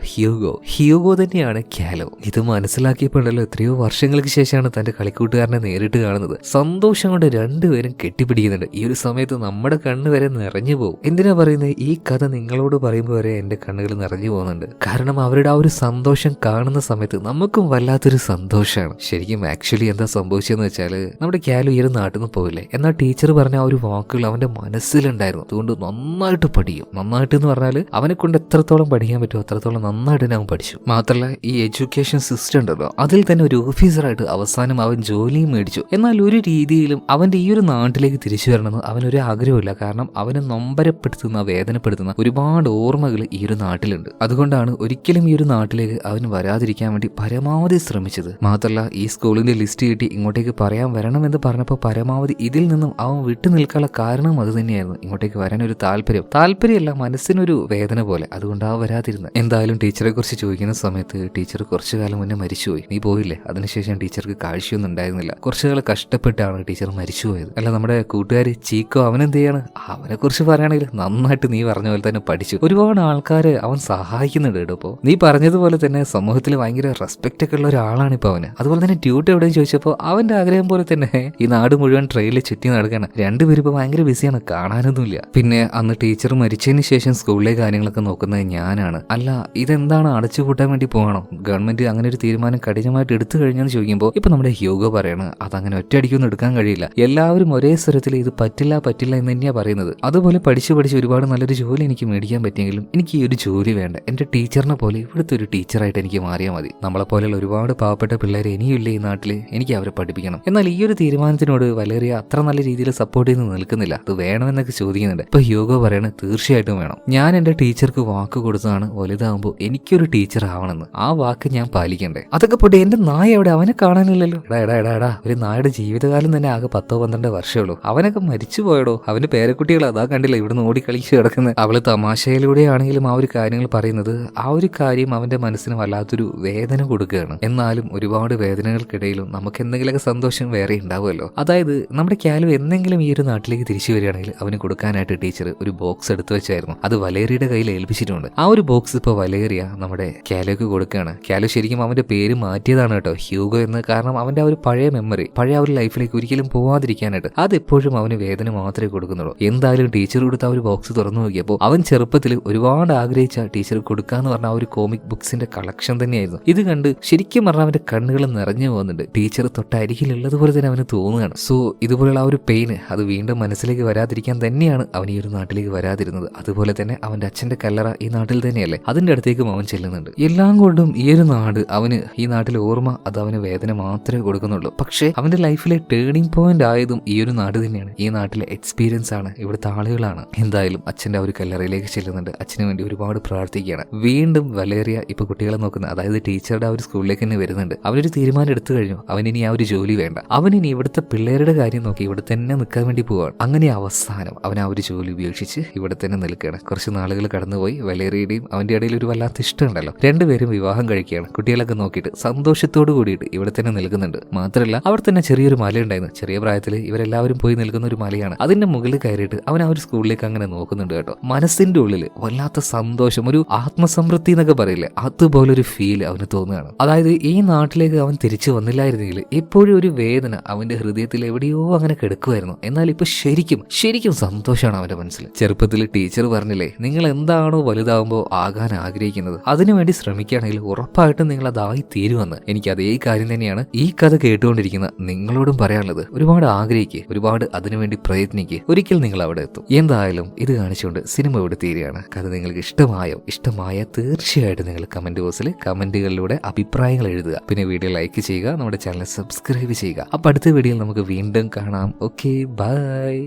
ഹ്യൂഗോ തന്നെയാണ് കാലോ. ഇത് മനസ്സിലാക്കിയപ്പോഴല്ലോ എത്രയോ വർഷങ്ങൾക്ക് ശേഷമാണ് തന്റെ കളിക്കൂട്ടുകാരനെ നേരിട്ട് കാണുന്നത്. സന്തോഷം കൊണ്ട് രണ്ടുപേരും കെട്ടിപ്പിടിക്കുന്നുണ്ട്. ഈ ഒരു സമയത്ത് നമ്മുടെ കണ്ണ് വരെ നിറഞ്ഞു പോകും. എന്തിനാ പറയുന്നത്, ഈ കഥ നിങ്ങളോട് പറയുമ്പോൾ വരെ എന്റെ കണ്ണുകൾ നിറഞ്ഞു പോകുന്നുണ്ട്. കാരണം അവരുടെ ആ ഒരു സന്തോഷം കാണുന്ന സമയത്ത് നമുക്കും വല്ലാത്തൊരു സന്തോഷമാണ്. ശരിക്കും ആക്ച്വലി എന്താ സംഭവിച്ചതെന്ന് വെച്ചാല് നമ്മുടെ കാലോ ഈ ഒരു നാട്ടിൽ നിന്ന് പോയില്ലേ, എന്നാൽ ടീച്ചർ പറഞ്ഞ ആ ഒരു വാക്കുകൾ അവന്റെ മനസ്സിലുണ്ടായിരുന്നു. അതുകൊണ്ട് നന്നായിട്ട് പഠിക്കും. നന്നായിട്ട് എന്ന് പറഞ്ഞാൽ അവനെ കൊണ്ട് എത്രത്തോളം പഠിക്കാൻ പറ്റുമോ അത്രത്തോളം നന്നായിട്ട് തന്നെ അവൻ പഠിച്ചു. മാത്രമല്ല ഈ എഡ്യൂക്കേഷൻ സിസ്റ്റം ഉണ്ടല്ലോ, അതിൽ തന്നെ ഒരു ഓഫീസറായിട്ട് അവസാനം അവൻ ജോലിയും മേടിച്ചു. എന്നാൽ ഒരു രീതിയിലും അവന്റെ ഈ ഒരു നാട്ടിലേക്ക് തിരിച്ചു വരണമെന്ന് അവനൊരു ആഗ്രഹമില്ല. കാരണം അവനെ നൊമ്പരപ്പെടുത്തുന്ന വേദനപ്പെടുത്തുന്ന ഒരുപാട് ഓർമ്മകൾ ഈ ഒരു നാട്ടിലുണ്ട്. അതുകൊണ്ടാണ് ഒരിക്കലും ഈ ഒരു നാട്ടിലേക്ക് അവൻ വരാതിരിക്കാൻ വേണ്ടി പരമാവധി ശ്രമിച്ചത്. മാത്രമല്ല ഈ സ്കൂളിന്റെ ലിസ്റ്റ് കിട്ടി ഇങ്ങോട്ടേക്ക് പറയാൻ വരണമെന്ന് പറഞ്ഞപ്പോൾ പരമാവധി ഇതിൽ നിന്നും അവൻ വിട്ടു നിൽക്കാനുള്ള കാരണം അത് തന്നെയായിരുന്നു. ഇങ്ങോട്ടേക്ക് വരാൻ ഒരു താല്പര്യമല്ല, മനസ്സിനൊരു വേദന പോലെ. അതുകൊണ്ടാ വരാതിരുന്നത്. എന്തായാലും ടീച്ചറെ കുറിച്ച് ചോദിക്കുന്ന സമയത്ത് ടീച്ചർ കുറച്ചു കാലം മുന്നേ മരിച്ചുപോയി. നീ പോയില്ലേ, അതിനുശേഷം ടീച്ചർക്ക് കാഴ്ചയൊന്നും ഉണ്ടായിരുന്നില്ല. കുറച്ചു കാലം കഷ്ടപ്പെട്ടാണ് ടീച്ചർ മരിച്ചുപോയത്. അല്ല നമ്മുടെ കൂട്ടുകാരി ചീക്കോ, അവനെന്ത് ചെയ്യാണ്? അവനെ കുറിച്ച് പറയുകയാണെങ്കിൽ നന്നായിട്ട് നീ പറഞ്ഞ പോലെ തന്നെ പഠിച്ചു. ഒരുപാട് ആൾക്കാരെ അവൻ സഹായിക്കുന്നുണ്ട് കേട്ടോ. ഇപ്പോ നീ പറഞ്ഞതുപോലെ തന്നെ സമൂഹത്തിൽ ഭയങ്കര റെസ്പെക്ട് ഒക്കെ ഉള്ള ഒരാളാണ് ഇപ്പൊ അവന്. അതുപോലെ തന്നെ ഡ്യൂട്ടി എവിടെയും ചോദിച്ചപ്പോൾ അവന്റെ ആഗ്രഹം പോലെ തന്നെ ഈ നാട് മുഴുവൻ ട്രെയിനിൽ ചുറ്റി നടക്കുകയാണ്. രണ്ടുപേരും ഇപ്പൊ ഭയങ്കര ബിസിയാണ്, കാണാനൊന്നുമില്ല. പിന്നെ അന്ന് ടീച്ചർ മരിച്ചതിന് ശേഷം സ്കൂളിലെ കാര്യങ്ങളൊക്കെ നോക്കുന്നത് ഞാനാണ്. അല്ല ഇതെന്താണ്, അടച്ചുപൂട്ടാൻ വേണ്ടി പോകണോ? ഗവൺമെന്റ് അങ്ങനെ ഒരു തീരുമാനം കഠിനമായിട്ട് എടുത്തു കഴിഞ്ഞെന്ന് ചോദിക്കുമ്പോൾ ഇപ്പൊ നമ്മുടെ ഹ്യൂഗോ പറയാണ്, അതങ്ങനെ ഒറ്റയടിക്കൊന്നും എടുക്കാൻ കഴിയില്ല. എല്ലാവരും ഒരേ സ്വരത്തിൽ ഇത് പറ്റില്ല എന്ന് തന്നെയാ പറയുന്നത്. അതുപോലെ പഠിച്ച് ഒരുപാട് നല്ലൊരു ജോലി എനിക്ക് മേടിക്കാൻ പറ്റിയെങ്കിലും എനിക്ക് ഈ ഒരു ജോലി വേണ്ട. എന്റെ ടീച്ചറിനെ പോലെ ഇവിടുത്തെ ഒരു ടീച്ചറായിട്ട് എനിക്ക് മാറിയാൽ മതി. നമ്മളെ പോലെയുള്ള ഒരുപാട് പാവപ്പെട്ട പിള്ളേരെ ഇനിയില്ലേ ഈ നാട്ടില്, എനിക്ക് അവരെ പഠിപ്പിക്കണം. എന്നാൽ ഈ ഒരു തീരുമാനത്തിനോട് വലേറിയ അത്ര നല്ല രീതിയിൽ സപ്പോർട്ട് ചെയ്ത് നിൽക്കുന്നില്ല. അത് വേണമെന്നൊക്കെ ചോദിക്കുന്നുണ്ട്. ഇപ്പൊ ഹ്യൂഗോ പറയണ തീർച്ചയായിട്ടും വേണം. ഞാൻ എന്റെ ടീച്ചർക്ക് വാക്ക് കൊടുത്തതാണ് വലുതാകുമ്പോൾ എനിക്കൊരു ടീച്ചർ ആവണമെന്ന്. ആ വാക്ക് ഞാൻ പാലിക്കണ്ടേ? അതൊക്കെ പോട്ടെ, എന്റെ നായ എവിടെ? അവനെ കാണാനില്ലല്ലോ. എടാ ഒരു നായുടെ ജീവിതകാലം തന്നെ ആകെ 10-12 വർഷമേ ഉള്ളൂ. അവനൊക്കെ മരിച്ചു പോയടോ. അവന്റെ പേരക്കുട്ടികൾ അതാ കണ്ടില്ല ഇവിടുന്ന് ഓടിക്കളിച്ച് കിടക്കുന്നത്. അവള് തമാശയിലൂടെയാണെങ്കിലും ആ ഒരു കാര്യങ്ങൾ പറയുന്നത്, ആ ഒരു കാര്യം അവന്റെ മനസ്സിന് വല്ലാത്തൊരു വേദന കൊടുക്കുകയാണ്. എന്നാലും ഒരുപാട് വേദനകൾക്കിടയിലും നമുക്ക് എന്തെങ്കിലുമൊക്കെ സന്തോഷം വേറെ ഉണ്ടാവുമല്ലോ. അതായത് നമ്മുടെ കാലു എന്തെങ്കിലും ഈ ഒരു നാട്ടിലേക്ക് തിരിച്ചു വരികയാണെങ്കിൽ അവന് കൊടുക്കാനായിട്ട് ടീച്ചർ ഒരു ബോക്സ് എടുത്തു വെച്ചായിരുന്നു. അത് വലേറിയുടെ കയ്യിൽ ഏൽപ്പിച്ചിട്ടുണ്ട്. ആ ഒരു ബോക്സ് ഇപ്പൊ വലേറിയ നമ്മുടെ കാലുക്ക് കൊടുക്കുകയാണ്. കാലു ശരിക്കും അവന്റെ പേര് മാറ്റിയതാണ് കേട്ടോ, ഹ്യൂഗോ എന്ന്. കാരണം അവന്റെ ആ ഒരു പഴയ മെമ്മറി, പഴയ ആ ഒരു ലൈഫിലേക്ക് ഒരിക്കലും പോവാതിരിക്കാനായിട്ട് അതെപ്പോഴും അവന് വേദന മാത്രമേ കൊടുക്കുന്നുള്ളൂ. എന്തായാലും ടീച്ചർ കൊടുത്ത ആ ഒരു ബോക്സ് തുറന്നു നോക്കിയപ്പോൾ അവൻ ചെറുപ്പത്തിൽ ഒരുപാട് ആഗ്രഹിച്ച ടീച്ചർ കൊടുക്കാന്ന് പറഞ്ഞ ആ ഒരു കോമിക് ബുക്സിന്റെ കളക്ഷൻ തന്നെയായിരുന്നു. ഇത് കണ്ട് ശരിക്കും പറഞ്ഞാൽ അവന്റെ കണ്ണുകൾ നിറഞ്ഞു പോകുന്നുണ്ട്. ടീച്ചർ തൊട്ടരികിലുള്ളതുപോലെ തന്നെ അവന് തോന്നുകയാണ്. സോ ഇതുപോലുള്ള ആ ഒരു പെയിന് അത് വീണ്ടും മനസ്സിലേക്ക് വരാതിരിക്കാൻ തന്നെയാണ് അവൻ ഈ ഒരു നാട്ടിലേക്ക് വരാതിരുന്നത്. അതുപോലെ തന്നെ അവന്റെ അച്ഛന്റെ കല്ലറ ഈ നാട്ടിൽ തന്നെയല്ലേ, അതിന്റെ അടുത്തേക്കും അവൻ ചെല്ലുന്നുണ്ട്. എല്ലാം കൊണ്ടും ഈ ഒരു നാട് അവന്, ഈ നാട്ടിലെ ഓർമ്മ അത് അവന് വേദന മാത്രമേ കൊടുക്കുന്നുള്ളൂ. പക്ഷേ അവന്റെ ലൈഫിലെ ടേണിംഗ് പോയിന്റ് ആയതും ഈ ഒരു നാട് തന്നെയാണ്. ഈ നാട്ടിലെ എക്സ്പീരിയൻസ് ആണ്, ഇവിടുത്തെ ആളുകളാണ്. എന്തായാലും അച്ഛന്റെ ആ ഒരു കല്ലറയിലേക്ക് ചെല്ലുന്നുണ്ട്. അച്ഛന് വേണ്ടി ഒരുപാട് പ്രാർത്ഥിക്കുകയാണ്. വീണ്ടും വലേറിയ ഇപ്പൊ കുട്ടികളെ നോക്കുന്നത്, അതായത് ടീച്ചറുടെ ആ ഒരു സ്കൂളിലേക്ക് തന്നെ വരുന്നുണ്ട്. അവനൊരു തീരുമാനം എടുത്തു കഴിഞ്ഞു. അവനിനി ആ ഒരു ജോലി വേണ്ട. അവനിനി ഇവിടുത്തെ പിള്ളേരുടെ കാര്യം നോക്കി ഇവിടെ തന്നെ നിൽക്കാൻ വേണ്ടി പോവാണ്. അങ്ങനെ അവസാനം അവൻ ആ ഒരു ജോലി ഉപേക്ഷിച്ച് ഇവിടെ തന്നെ നിൽക്കുകയാണ്. കുറച്ച് നാളുകൾ കടന്നുപോയി. വലേറിയുടെയും അവന്റെ ഇടയിൽ ഒരു വല്ലാത്ത ഇഷ്ടമുണ്ടല്ലോ. രണ്ടുപേരും വിവാഹം കഴിക്കുകയാണ്. കുട്ടികളൊക്കെ നോക്കിയിട്ട് സന്തോഷത്തോടു കൂടിയിട്ട് ഇവിടെ തന്നെ നിൽക്കുന്നുണ്ട്. പോകുന്നുണ്ട്. മാത്രമല്ല അവിടെ തന്നെ ചെറിയൊരു മലയുണ്ടായിരുന്നു. ചെറിയ പ്രായത്തിൽ ഇവരെല്ലാവരും പോയി നിൽക്കുന്ന ഒരു മലയാണ്. അതിന്റെ മുകളിൽ കയറിയിട്ട് അവൻ ആ ഒരു സ്കൂളിലേക്ക് അങ്ങനെ നോക്കുന്നുണ്ട് കേട്ടോ. മനസ്സിന്റെ ഉള്ളിൽ വല്ലാത്ത സന്തോഷം, ഒരു ആത്മസംതൃപ്തി എന്നൊക്കെ പറയില്ലേ, അതുപോലൊരു ഫീൽ അവന് തോന്നുകയാണ്. അതായത് ഈ നാട്ടിലേക്ക് അവൻ തിരിച്ചു വന്നില്ലായിരുന്നെങ്കിൽ ഇപ്പോഴും ഒരു വേദന അവന്റെ ഹൃദയത്തിൽ എവിടെയോ അങ്ങനെ കിടക്കുമായിരുന്നു. എന്നാൽ ഇപ്പൊ ശരിക്കും സന്തോഷമാണ് അവന്റെ മനസ്സിൽ. ചെറുപ്പത്തിൽ ടീച്ചർ പറഞ്ഞില്ലേ, നിങ്ങൾ എന്താണോ വലുതാവുമ്പോൾ ആകാൻ ആഗ്രഹിക്കുന്നത് അതിനുവേണ്ടി ശ്രമിക്കുകയാണെങ്കിൽ ഉറപ്പായിട്ടും നിങ്ങൾ അതായി തീരുമെന്ന്. എനിക്ക് അതേ കാര്യം തന്നെയാണ് ഈ കഥ കേട്ടുകൊണ്ടിരിക്കുന്ന നിങ്ങളോടും പറയാനുള്ളത്. ഒരുപാട് ആഗ്രഹിക്കുക, ഒരുപാട് അതിനുവേണ്ടി പ്രയത്നിക്കുക, ഒരിക്കൽ നിങ്ങൾ അവിടെ എത്തും. എന്തായാലും ഇത് കാണിച്ചുകൊണ്ട് സിനിമ ഇവിടെ തീരുകയാണ്. കഥ നിങ്ങൾക്ക് ഇഷ്ടമായ തീർച്ചയായിട്ടും നിങ്ങൾ കമന്റ് ബോക്സിൽ കമന്റുകളിലൂടെ അഭിപ്രായങ്ങൾ എഴുതുക. പിന്നെ വീഡിയോ ലൈക്ക് ചെയ്യുക, നമ്മുടെ ചാനൽ സബ്സ്ക്രൈബ് ചെയ്യുക. അപ്പൊ അടുത്ത വീഡിയോയിൽ നമുക്ക് വീണ്ടും കാണാം. Okay, by.